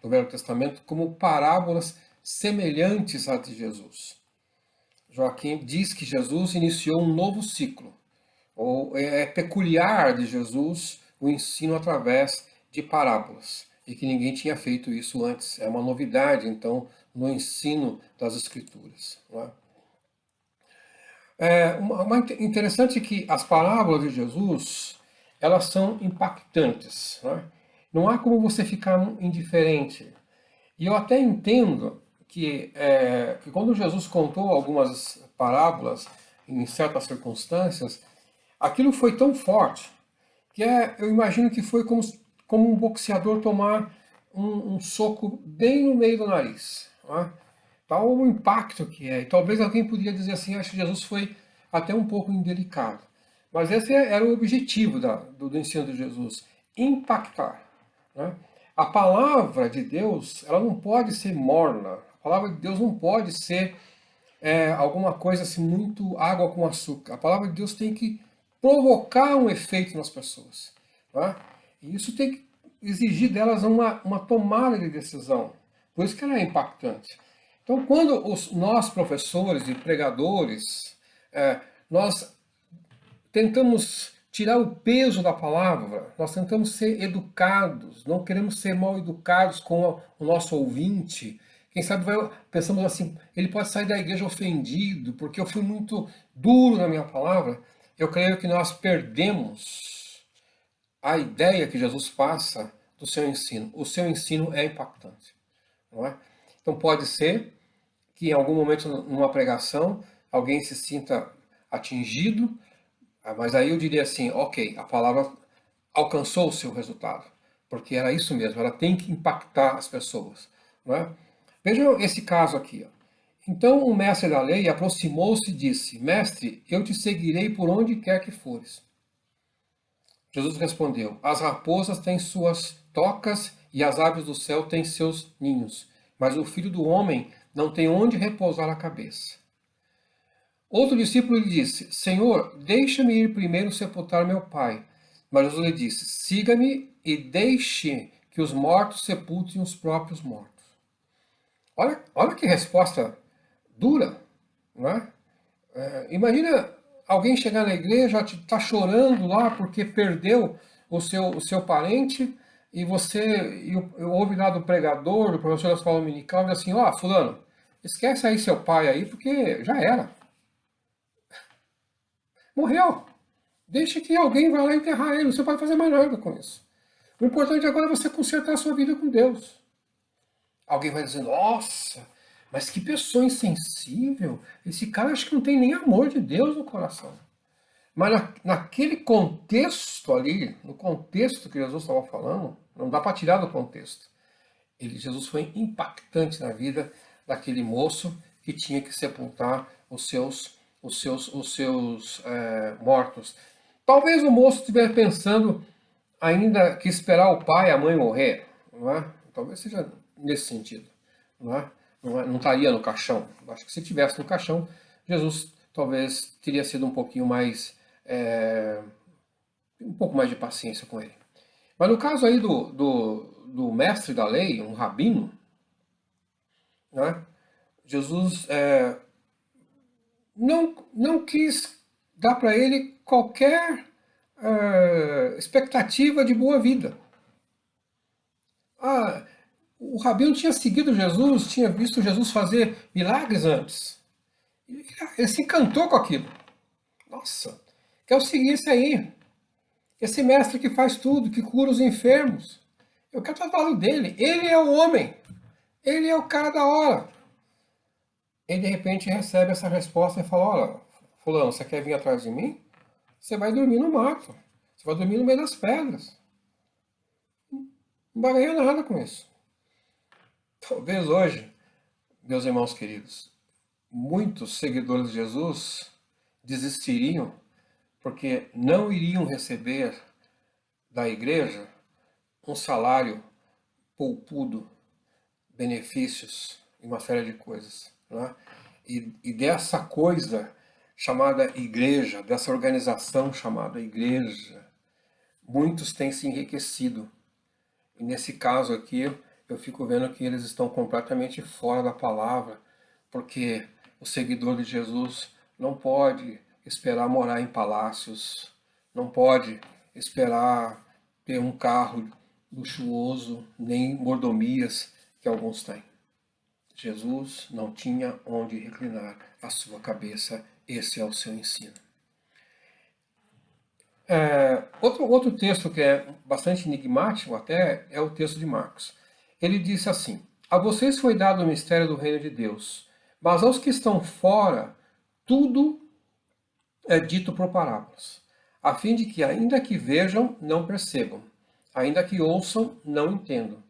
do Velho Testamento como parábolas semelhantes à de Jesus. Joaquim diz que Jesus iniciou um novo ciclo, ou é peculiar de Jesus o ensino através de parábolas, e que ninguém tinha feito isso antes. É uma novidade, então, no ensino das Escrituras. Não é? Interessante que as parábolas de Jesus, elas são impactantes. Não é? Não há como você ficar indiferente. E eu até entendo que quando Jesus contou algumas parábolas, em certas circunstâncias, aquilo foi tão forte que eu imagino que foi como um boxeador tomar um soco bem no meio do nariz. Não é? Tal o impacto que é. E talvez alguém poderia dizer assim, acho que Jesus foi até um pouco indelicado. Mas esse era o objetivo do ensino de Jesus, impactar. Né? A palavra de Deus, ela não pode ser morna. A palavra de Deus não pode ser alguma coisa assim, muito água com açúcar. A palavra de Deus tem que provocar um efeito nas pessoas. Né? E isso tem que exigir delas uma tomada de decisão. Por isso que ela é impactante. Então, quando nós, professores e pregadores, nós tentamos tirar o peso da palavra, nós tentamos ser educados, não queremos ser mal educados com o nosso ouvinte. Quem sabe pensamos assim, ele pode sair da igreja ofendido, porque eu fui muito duro na minha palavra. Eu creio que nós perdemos a ideia que Jesus passa do seu ensino. O seu ensino é impactante. Não é? Então pode ser que em algum momento numa pregação alguém se sinta atingido, mas aí eu diria assim, ok, a palavra alcançou o seu resultado, porque era isso mesmo, ela tem que impactar as pessoas. Não é? Vejam esse caso aqui. Ó. Então o mestre da lei aproximou-se e disse, Mestre, eu te seguirei por onde quer que fores. Jesus respondeu, as raposas têm suas tocas e as aves do céu têm seus ninhos, mas o Filho do Homem não tem onde repousar a cabeça. Outro discípulo lhe disse, Senhor, deixa-me ir primeiro sepultar meu pai. Mas Jesus lhe disse, siga-me e deixe que os mortos sepultem os próprios mortos. Olha que resposta dura, não é? Imagina alguém chegar na igreja, está chorando lá porque perdeu o seu parente, e você ouve lá do pregador, do professor da escola dominical, e diz assim, fulano, esquece aí seu pai aí, porque já era. Morreu. Deixa que alguém vá lá enterrar ele, você não pode fazer mais nada com isso. O importante agora é você consertar a sua vida com Deus. Alguém vai dizer, nossa, mas que pessoa insensível. Esse cara acho que não tem nem amor de Deus no coração. Mas naquele contexto ali, no contexto que Jesus estava falando, não dá para tirar do contexto. Jesus foi impactante na vida daquele moço que tinha que sepultar os seus mortos. Talvez o moço estivesse pensando ainda que esperar o pai e a mãe morrer, não é? Talvez seja nesse sentido, não é? Não estaria no caixão. Acho que se tivesse no caixão, Jesus talvez teria sido um pouco mais de paciência com ele. Mas no caso aí do mestre da lei, um rabino, né? Jesus não quis dar para ele qualquer expectativa de boa vida. O rabino tinha seguido Jesus, tinha visto Jesus fazer milagres antes. Ele se encantou com aquilo. Nossa, quero seguir esse aí. Esse mestre que faz tudo, que cura os enfermos. Eu quero estar do lado dele. Ele é o homem. Ele é o cara da hora. E de repente recebe essa resposta e fala, olha, fulano, você quer vir atrás de mim? Você vai dormir no mato. Você vai dormir no meio das pedras. Não vai ganhar nada com isso. Talvez hoje, meus irmãos queridos, muitos seguidores de Jesus desistiriam porque não iriam receber da igreja um salário poupudo, benefícios e uma série de coisas. Né? E dessa coisa chamada igreja, dessa organização chamada igreja, muitos têm se enriquecido. E nesse caso aqui, eu fico vendo que eles estão completamente fora da palavra, porque o seguidor de Jesus não pode esperar morar em palácios, não pode esperar ter um carro luxuoso, nem mordomias que alguns têm. Jesus não tinha onde reclinar a sua cabeça, esse é o seu ensino. Outro texto que é bastante enigmático até é o texto de Marcos. Ele disse assim, a vocês foi dado o mistério do reino de Deus, mas aos que estão fora, tudo é dito por parábolas, a fim de que ainda que vejam, não percebam, ainda que ouçam, não entendam.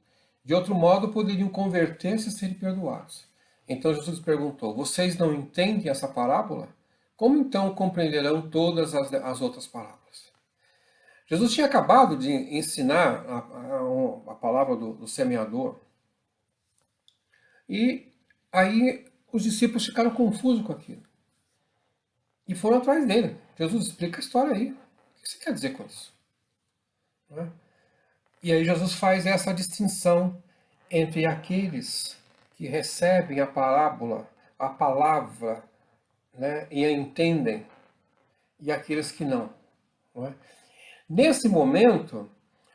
De outro modo, poderiam converter-se e serem perdoados. Então Jesus perguntou, vocês não entendem essa parábola? Como então compreenderão todas as outras parábolas? Jesus tinha acabado de ensinar a palavra do semeador. E aí os discípulos ficaram confusos com aquilo. E foram atrás dele. Jesus, explica a história aí. O que você quer dizer com isso? E aí Jesus faz essa distinção entre aqueles que recebem a parábola, a palavra, né, e a entendem, e aqueles que não. Nesse momento,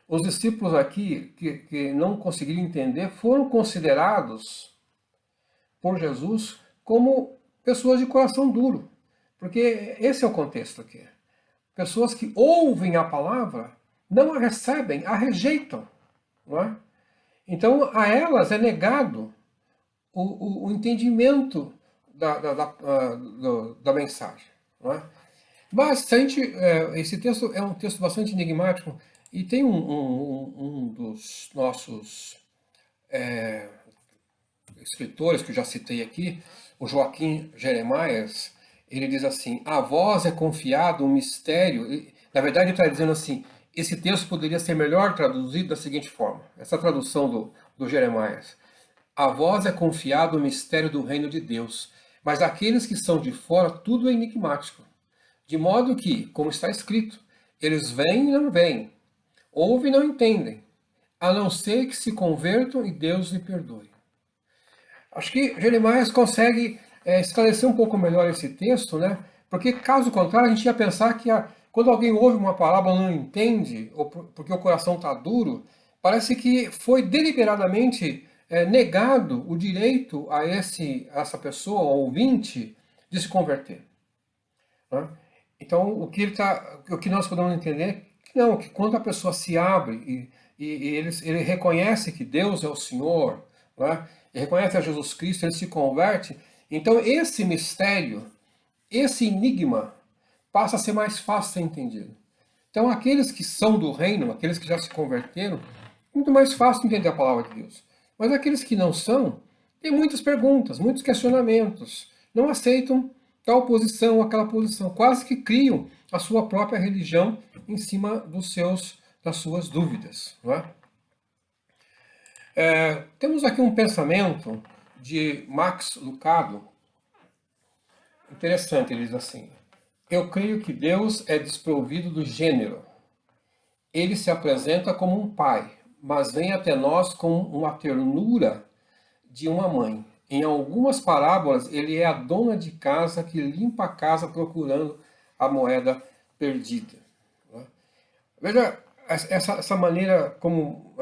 os discípulos aqui, que não conseguiram entender, foram considerados por Jesus como pessoas de coração duro. Porque esse é o contexto aqui. Pessoas que ouvem a palavra, não a recebem, a rejeitam. Não é? Então, a elas é negado o entendimento da mensagem. Não é? Mas esse texto é um texto bastante enigmático e tem um dos nossos escritores que eu já citei aqui, o Joaquim Jeremias, ele diz assim, a vós é confiado um mistério, na verdade ele está dizendo assim, esse texto poderia ser melhor traduzido da seguinte forma, essa tradução do Jeremias, a vós é confiado o mistério do reino de Deus, mas aqueles que são de fora tudo é enigmático. De modo que, como está escrito, eles veem e não veem, ouvem e não entendem, a não ser que se convertam e Deus lhe perdoe. Acho que Jeremias consegue esclarecer um pouco melhor esse texto, né? Porque caso contrário a gente ia pensar que quando alguém ouve uma palavra e não entende, ou porque o coração está duro, parece que foi deliberadamente negado o direito a essa pessoa, ao ouvinte, de se converter. Né? Então, o que nós podemos entender é que não, que quando a pessoa se abre e ele reconhece que Deus é o Senhor, né? E reconhece a Jesus Cristo, ele se converte, então esse mistério, esse enigma, passa a ser mais fácil de ser entendido. Então, aqueles que são do reino, aqueles que já se converteram, muito mais fácil de entender a palavra de Deus. Mas aqueles que não são, têm muitas perguntas, muitos questionamentos, não aceitam tal posição, aquela posição, quase que criam a sua própria religião em cima das suas dúvidas. Não é? Temos aqui um pensamento de Max Lucado, interessante, ele diz assim: eu creio que Deus é desprovido do gênero. Ele se apresenta como um pai, mas vem até nós com uma ternura de uma mãe. Em algumas parábolas, ele é a dona de casa que limpa a casa procurando a moeda perdida. Veja essa maneira como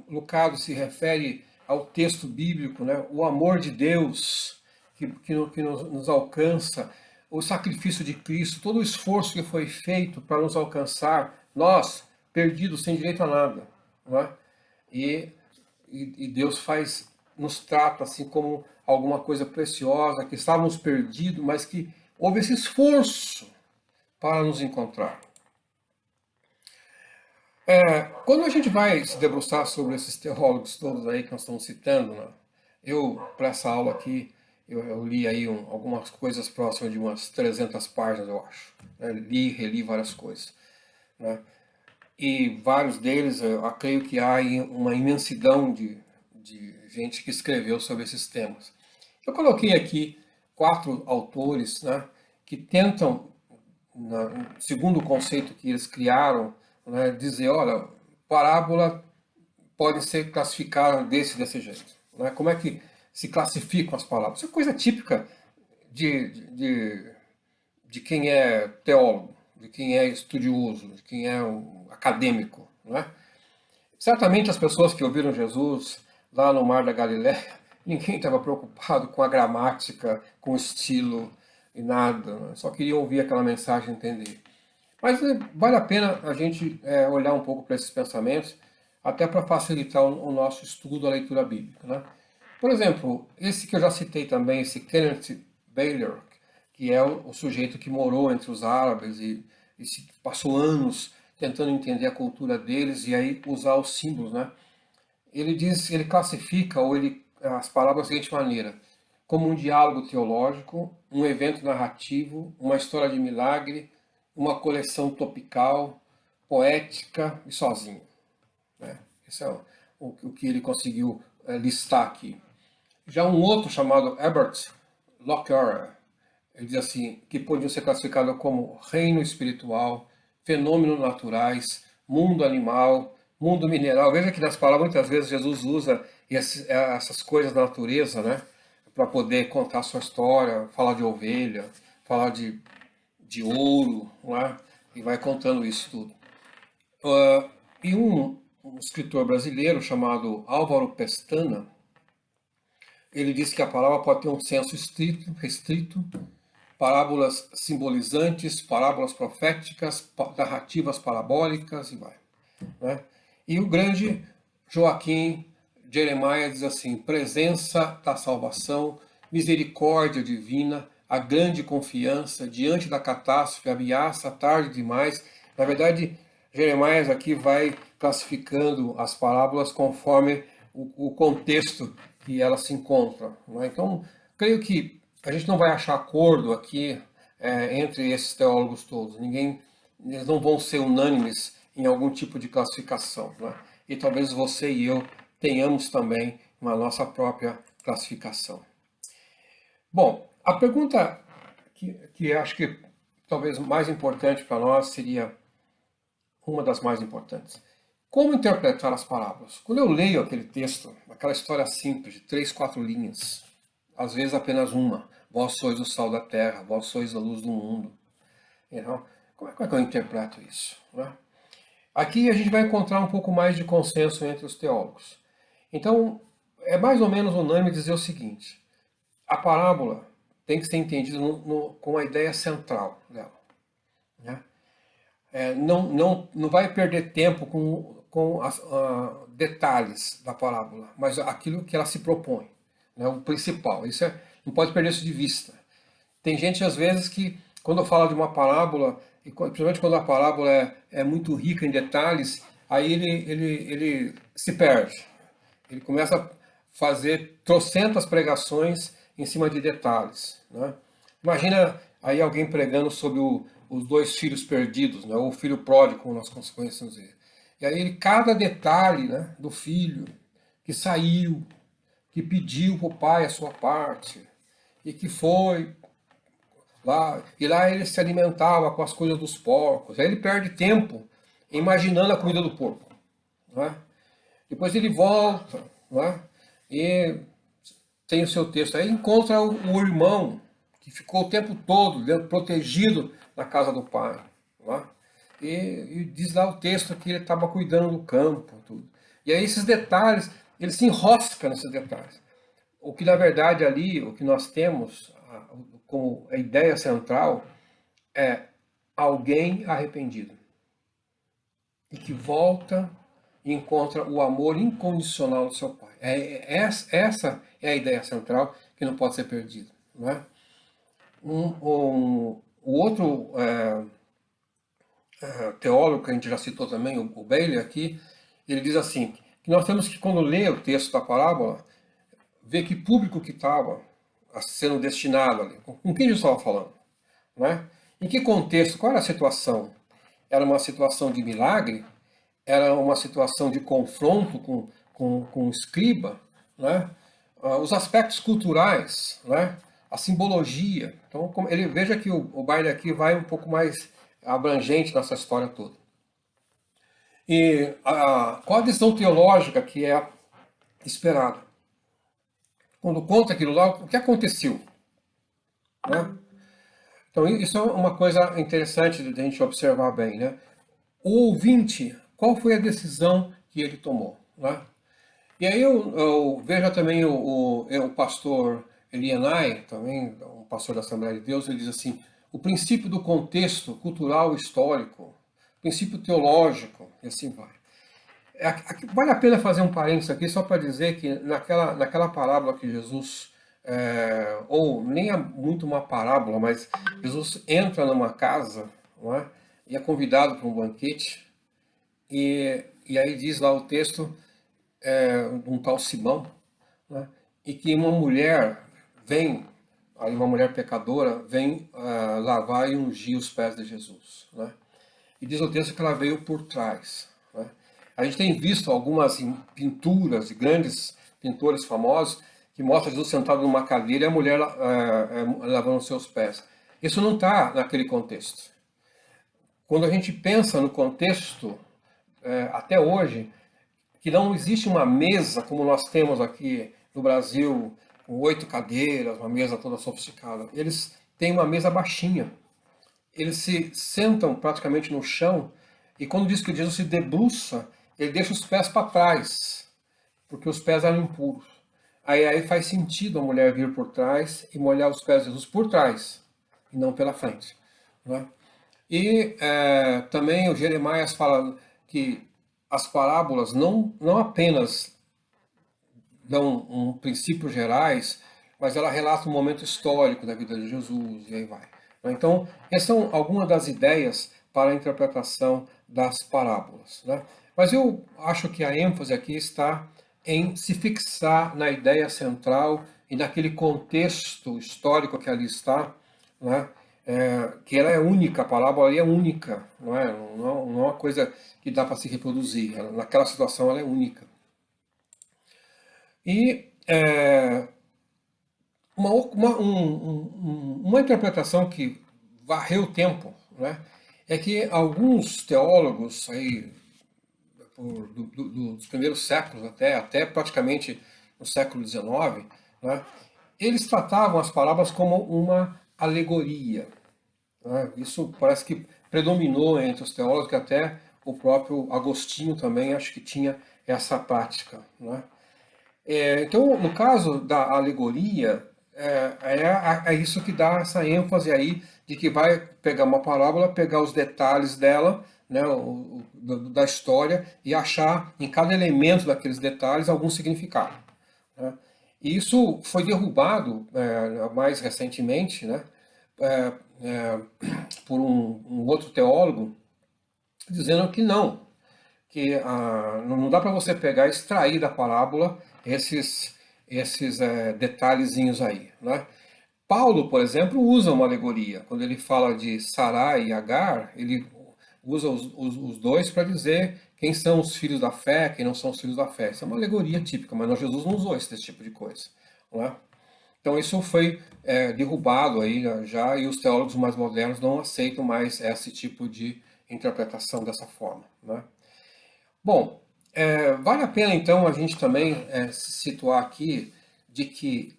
Lucado se refere ao texto bíblico, né? O amor de Deus que nos alcança, o sacrifício de Cristo, todo o esforço que foi feito para nos alcançar, nós, perdidos, sem direito a nada. Não é? E Deus nos trata assim como alguma coisa preciosa, que estávamos perdidos, mas que houve esse esforço para nos encontrar. Quando a gente vai se debruçar sobre esses teólogos todos aí que nós estamos citando, né? Para essa aula aqui, eu li aí algumas coisas próximas de umas 300 páginas, eu acho. Né? Li e reli várias coisas. Né? E vários deles, eu creio que há uma imensidão de gente que escreveu sobre esses temas. Eu coloquei aqui 4 autores, né, que tentam, segundo o conceito que eles criaram, né, dizer, olha, parábola podem ser classificadas desse jeito. Né? Como é que se classificam as palavras? Isso é coisa típica de quem é teólogo, de quem é estudioso, de quem é um acadêmico. Não é? Certamente as pessoas que ouviram Jesus lá no Mar da Galileia, ninguém estava preocupado com a gramática, com o estilo e nada. Né? Só queriam ouvir aquela mensagem e entender. Mas vale a pena a gente olhar um pouco para esses pensamentos, até para facilitar o nosso estudo, a leitura bíblica. Né? Por exemplo, esse que eu já citei também, esse Kenneth Baylor, que é o sujeito que morou entre os árabes e passou anos tentando entender a cultura deles e aí usar os símbolos, né? Ele classifica as palavras da seguinte maneira: como um diálogo teológico, um evento narrativo, uma história de milagre, uma coleção topical, poética e sozinho. Né? Esse é o que ele conseguiu listar aqui. Já um outro chamado Herbert Lockyer, ele diz assim, que podiam ser classificados como reino espiritual, fenômenos naturais, mundo animal, mundo mineral. Veja que nas palavras muitas vezes Jesus usa essas coisas da natureza, né, para poder contar a sua história, falar de ovelha, falar de ouro, não é? E vai contando isso tudo. E um escritor brasileiro chamado Álvaro Pestana, ele diz que a palavra pode ter um senso restrito, parábolas simbolizantes, parábolas proféticas, narrativas parabólicas e vai. Né? E o grande Joaquim Jeremiah diz assim: presença da salvação, misericórdia divina, a grande confiança diante da catástrofe, ameaça, tarde demais. Na verdade, Jeremias aqui vai classificando as parábolas conforme o contexto que elas se encontram. Né? Então, creio que a gente não vai achar acordo aqui entre esses teólogos todos. Eles não vão ser unânimes em algum tipo de classificação. Né? E talvez você e eu tenhamos também uma nossa própria classificação. Bom, a pergunta que acho que talvez mais importante para nós seria uma das mais importantes. Como interpretar as parábolas? Quando eu leio aquele texto, aquela história simples, de 3, 4 linhas, às vezes apenas uma, vós sois o sal da terra, vós sois a luz do mundo. Então, como é que eu interpreto isso? Né? Aqui a gente vai encontrar um pouco mais de consenso entre os teólogos. Então, É mais ou menos unânime dizer o seguinte: a parábola tem que ser entendida com a ideia central dela, né? Não vai perder tempo com detalhes da parábola, mas aquilo que ela se propõe, né? O principal. Não pode perder isso de vista. Tem gente, às vezes, que quando fala de uma parábola, e principalmente quando a parábola é muito rica em detalhes, aí ele se perde. Ele começa a fazer trocentas pregações em cima de detalhes, né? Imagina aí alguém pregando sobre os dois filhos perdidos, né? Ou o filho pródigo, como nós conhecemos ele. E aí cada detalhe, né, do filho que saiu, que pediu para o pai a sua parte, e que foi lá, e lá ele se alimentava com as coisas dos porcos. Aí ele perde tempo imaginando a comida do porco, né? Depois ele volta, né? E tem o seu texto. Aí encontra o irmão, que ficou o tempo todo protegido na casa do pai, né? E diz lá o texto que ele estava cuidando do campo, tudo. E aí esses detalhes, ele se enrosca nesses detalhes. O que na verdade ali, o que nós temos como a ideia central é alguém arrependido e que volta e encontra o amor incondicional do seu pai. Essa é a ideia central que não pode ser perdida, não é? O outro teólogo que a gente já citou também, o Bailey aqui, ele diz assim, que nós temos que, quando lê o texto da parábola, ver que público que estava sendo destinado ali, com quem Jesus estava falando, né? Em que contexto, qual era a situação? Era uma situação de milagre? Era uma situação de confronto com o escriba, né? Os aspectos culturais, né? A simbologia. Então, ele veja que o Baile aqui vai um pouco mais abrangente nessa história toda. E qual a decisão teológica que é esperada? Quando conta aquilo lá, o que aconteceu? Né? Então, isso é uma coisa interessante de a gente observar bem, né? O ouvinte, qual foi a decisão que ele tomou, né? E aí eu vejo também o pastor Elianai, também um pastor da Assembleia de Deus, ele diz assim, o princípio do contexto cultural histórico, princípio teológico, e assim vai. Vale a pena fazer um parênteses aqui só para dizer que naquela parábola que Jesus, ou nem é muito uma parábola, mas Jesus entra numa casa, não é? E é convidado para um banquete, e aí diz lá o texto de um tal Simão, né? E que uma mulher vem, aí uma mulher pecadora, vem lavar e ungir os pés de Jesus, né? E diz o texto que ela veio por trás, né? A gente tem visto algumas pinturas de grandes pintores famosos que mostram Jesus sentado numa cadeira e a mulher lavando os seus pés. Isso não está naquele contexto. Quando a gente pensa no contexto, até hoje, que não existe uma mesa como nós temos aqui no Brasil, com 8 cadeiras, uma mesa toda sofisticada. Eles têm uma mesa baixinha. Eles se sentam praticamente no chão e quando diz que Jesus se debruça, ele deixa os pés para trás, porque os pés eram impuros. Aí faz sentido a mulher vir por trás e molhar os pés de Jesus por trás, e não pela frente, né? E também o Jeremias fala que as parábolas não apenas dão princípios gerais, mas ela relata um momento histórico da vida de Jesus, e aí vai. Então, essas são algumas das ideias para a interpretação das parábolas, né? Mas eu acho que a ênfase aqui está em se fixar na ideia central e naquele contexto histórico que ali está, né? Que ela é única, a parábola ali é única, não é uma coisa que dá para se reproduzir. Naquela situação ela é única. E uma interpretação que varreu o tempo, né, é que alguns teólogos aí, dos primeiros séculos até praticamente no século XIX, né, eles tratavam as parábolas como uma alegoria, né? Isso parece que predominou entre os teólogos, que até o próprio Agostinho também acho que tinha essa prática, né? Então, no caso da alegoria, é isso que dá essa ênfase aí de que vai pegar uma parábola, pegar os detalhes dela, né, da história, e achar em cada elemento daqueles detalhes algum significado. Né? E isso foi derrubado mais recentemente, né, é, é, por um outro teólogo, dizendo que não, que não dá para você pegar e extrair da parábola esses detalhezinhos aí. Né? Paulo, por exemplo, usa uma alegoria. Quando ele fala de Sarai e Agar, ele usa os dois para dizer quem são os filhos da fé, quem não são os filhos da fé. Isso é uma alegoria típica, mas Jesus não usou esse tipo de coisa. Não é? Então isso foi derrubado aí já, e os teólogos mais modernos não aceitam mais esse tipo de interpretação dessa forma. Né? Bom, vale a pena então a gente também se situar aqui de que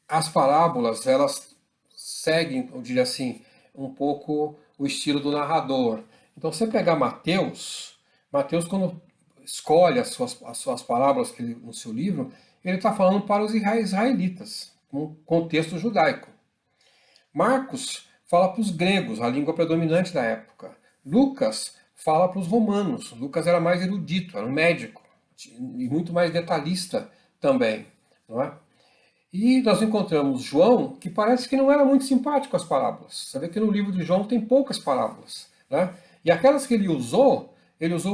as parábolas elas seguem, eu diria assim, um pouco o estilo do narrador. Então, você pegar Mateus, Mateus quando escolhe as suas parábolas que no seu livro, ele está falando para os israelitas, num contexto judaico. Marcos fala para os gregos, a língua predominante da época. Lucas fala para os romanos. Lucas era mais erudito, era um médico e muito mais detalhista também, não é? E nós encontramos João, que parece que não era muito simpático às parábolas. Você vê que no livro de João tem poucas parábolas, né? E aquelas que ele usou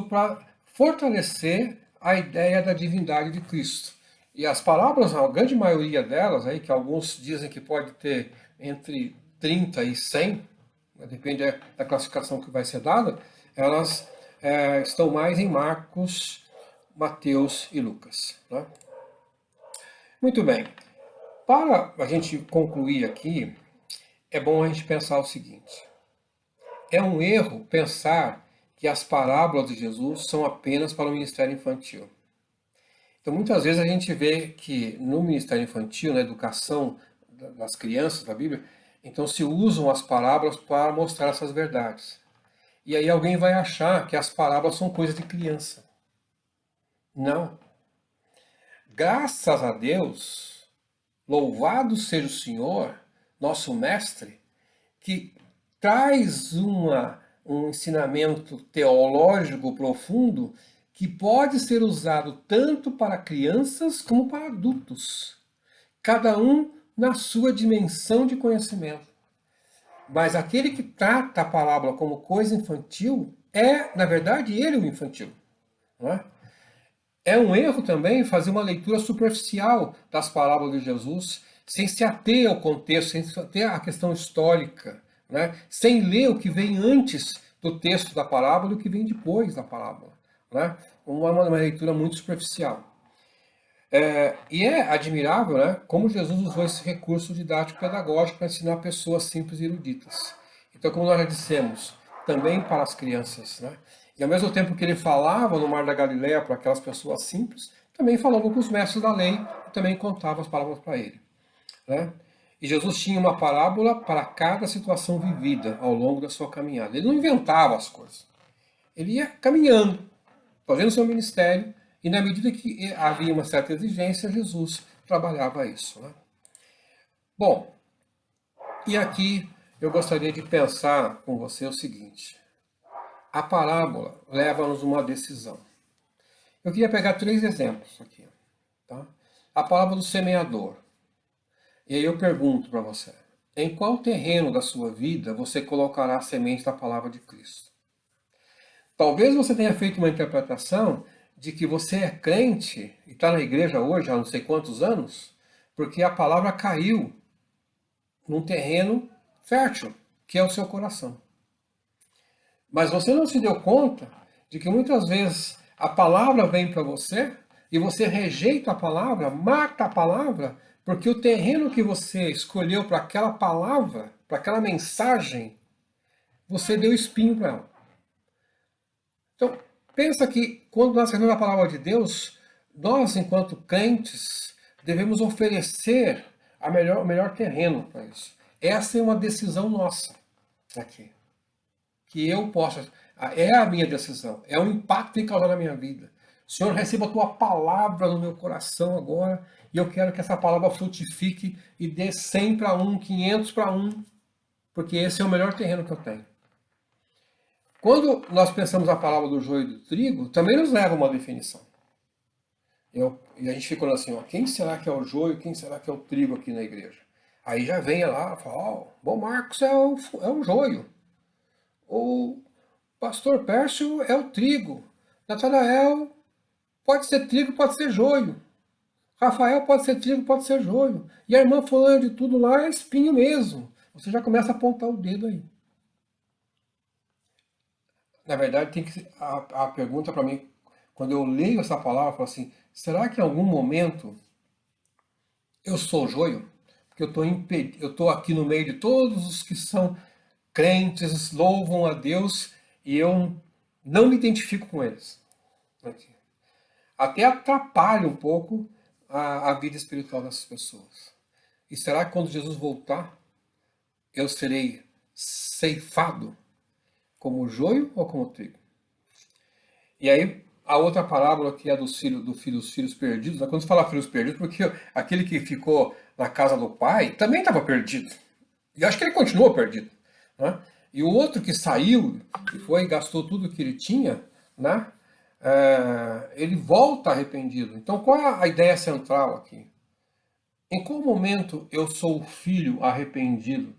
para fortalecer a ideia da divindade de Cristo. E as parábolas, a grande maioria delas, aí, que alguns dizem que pode ter entre 30 e 100, né, depende da classificação que vai ser dada, elas estão mais em Marcos, Mateus e Lucas. Né? Muito bem. Para a gente concluir aqui, é bom a gente pensar o seguinte: é um erro pensar que as parábolas de Jesus são apenas para o ministério infantil. Então, muitas vezes a gente vê que no ministério infantil, na educação das crianças da Bíblia, então se usam as parábolas para mostrar essas verdades. E aí alguém vai achar que as parábolas são coisa de criança. Não. Graças a Deus, louvado seja o Senhor, nosso mestre, que traz um ensinamento teológico profundo que pode ser usado tanto para crianças como para adultos, cada um na sua dimensão de conhecimento. Mas aquele que trata a parábola como coisa infantil é, na verdade, ele o infantil. Não é? É um erro também fazer uma leitura superficial das parábolas de Jesus, sem se ater ao contexto, sem se ater à questão histórica, né? Sem ler o que vem antes do texto da parábola e o que vem depois da parábola. Né? Uma leitura muito superficial. E é admirável, né, como Jesus usou esse recurso didático-pedagógico para ensinar pessoas simples e eruditas. Então, como nós já dissemos, também para as crianças. Né? E ao mesmo tempo que ele falava no Mar da Galileia para aquelas pessoas simples, também falava com os mestres da lei e também contava as palavras para ele. Né? E Jesus tinha uma parábola para cada situação vivida ao longo da sua caminhada. Ele não inventava as coisas. Ele ia caminhando, fazendo seu ministério, e na medida que havia uma certa exigência, Jesus trabalhava isso. Né? Bom, e aqui eu gostaria de pensar com você o seguinte: a parábola leva-nos a uma decisão. Eu queria pegar 3 exemplos aqui. Tá? A parábola do semeador. E aí eu pergunto para você: em qual terreno da sua vida você colocará a semente da palavra de Cristo? Talvez você tenha feito uma interpretação de que você é crente e está na igreja hoje há não sei quantos anos, porque a palavra caiu num terreno fértil, que é o seu coração. Mas você não se deu conta de que muitas vezes a palavra vem para você e você rejeita a palavra, mata a palavra, porque o terreno que você escolheu para aquela palavra, para aquela mensagem, você deu espinho para ela. Então, pensa que quando nós recebemos a palavra de Deus, nós, enquanto crentes, devemos oferecer o melhor terreno para isso. Essa é uma decisão nossa aqui. Que eu possa. É a minha decisão. É o impacto que causar na minha vida. Senhor, receba a tua palavra no meu coração agora, e eu quero que essa palavra frutifique e dê 100 para um, 500 para um, porque esse é o melhor terreno que eu tenho. Quando nós pensamos a palavra do joio e do trigo, também nos leva a uma definição. E a gente ficou assim, ó, quem será que é o joio, quem será que é o trigo aqui na igreja? Aí já vem lá e fala, ó, bom, Marcos é o joio. O pastor Pércio é o trigo. Natanael pode ser trigo, pode ser joio. Rafael pode ser trigo, pode ser joio. E a irmã fulana de tudo lá é espinho mesmo. Você já começa a apontar o dedo aí. Na verdade, tem que a pergunta para mim, quando eu leio essa palavra, eu falo assim, será que em algum momento eu sou joio? Porque eu estou aqui no meio de todos os que são crentes, louvam a Deus, e eu não me identifico com eles. Até atrapalha um pouco a vida espiritual dessas pessoas. E será que quando Jesus voltar, eu serei ceifado como joio ou como trigo? E aí, a outra parábola que é do filho dos filhos perdidos, né? Quando se fala filhos perdidos, porque aquele que ficou na casa do pai também estava perdido. E acho que ele continuou perdido. Né? E o outro que saiu e foi e gastou tudo que ele tinha, né? Ele volta arrependido. Então, qual é a ideia central aqui? Em qual momento eu sou o filho arrependido,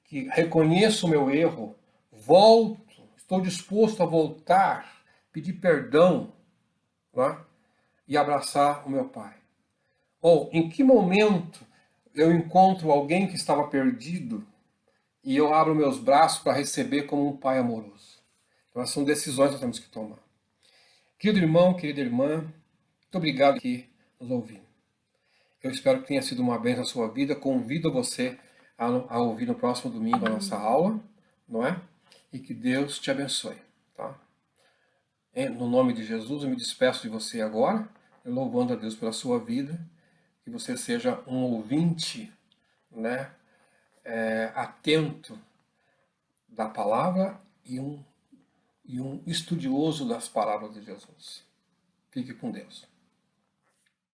que reconheço o meu erro, volto, estou disposto a voltar, pedir perdão, né? E abraçar o meu pai? Ou em que momento eu encontro alguém que estava perdido e eu abro meus braços para receber como um pai amoroso? Então, são decisões que nós temos que tomar. Querido irmão, querida irmã, muito obrigado aqui nos ouvindo. Eu espero que tenha sido uma bênção na sua vida. Convido você a ouvir no próximo domingo a nossa aula, não é? E que Deus te abençoe, tá? No nome de Jesus, eu me despeço de você agora, louvando a Deus pela sua vida, que você seja um ouvinte, né, atento da palavra e um estudioso das palavras de Jesus. Fique com Deus.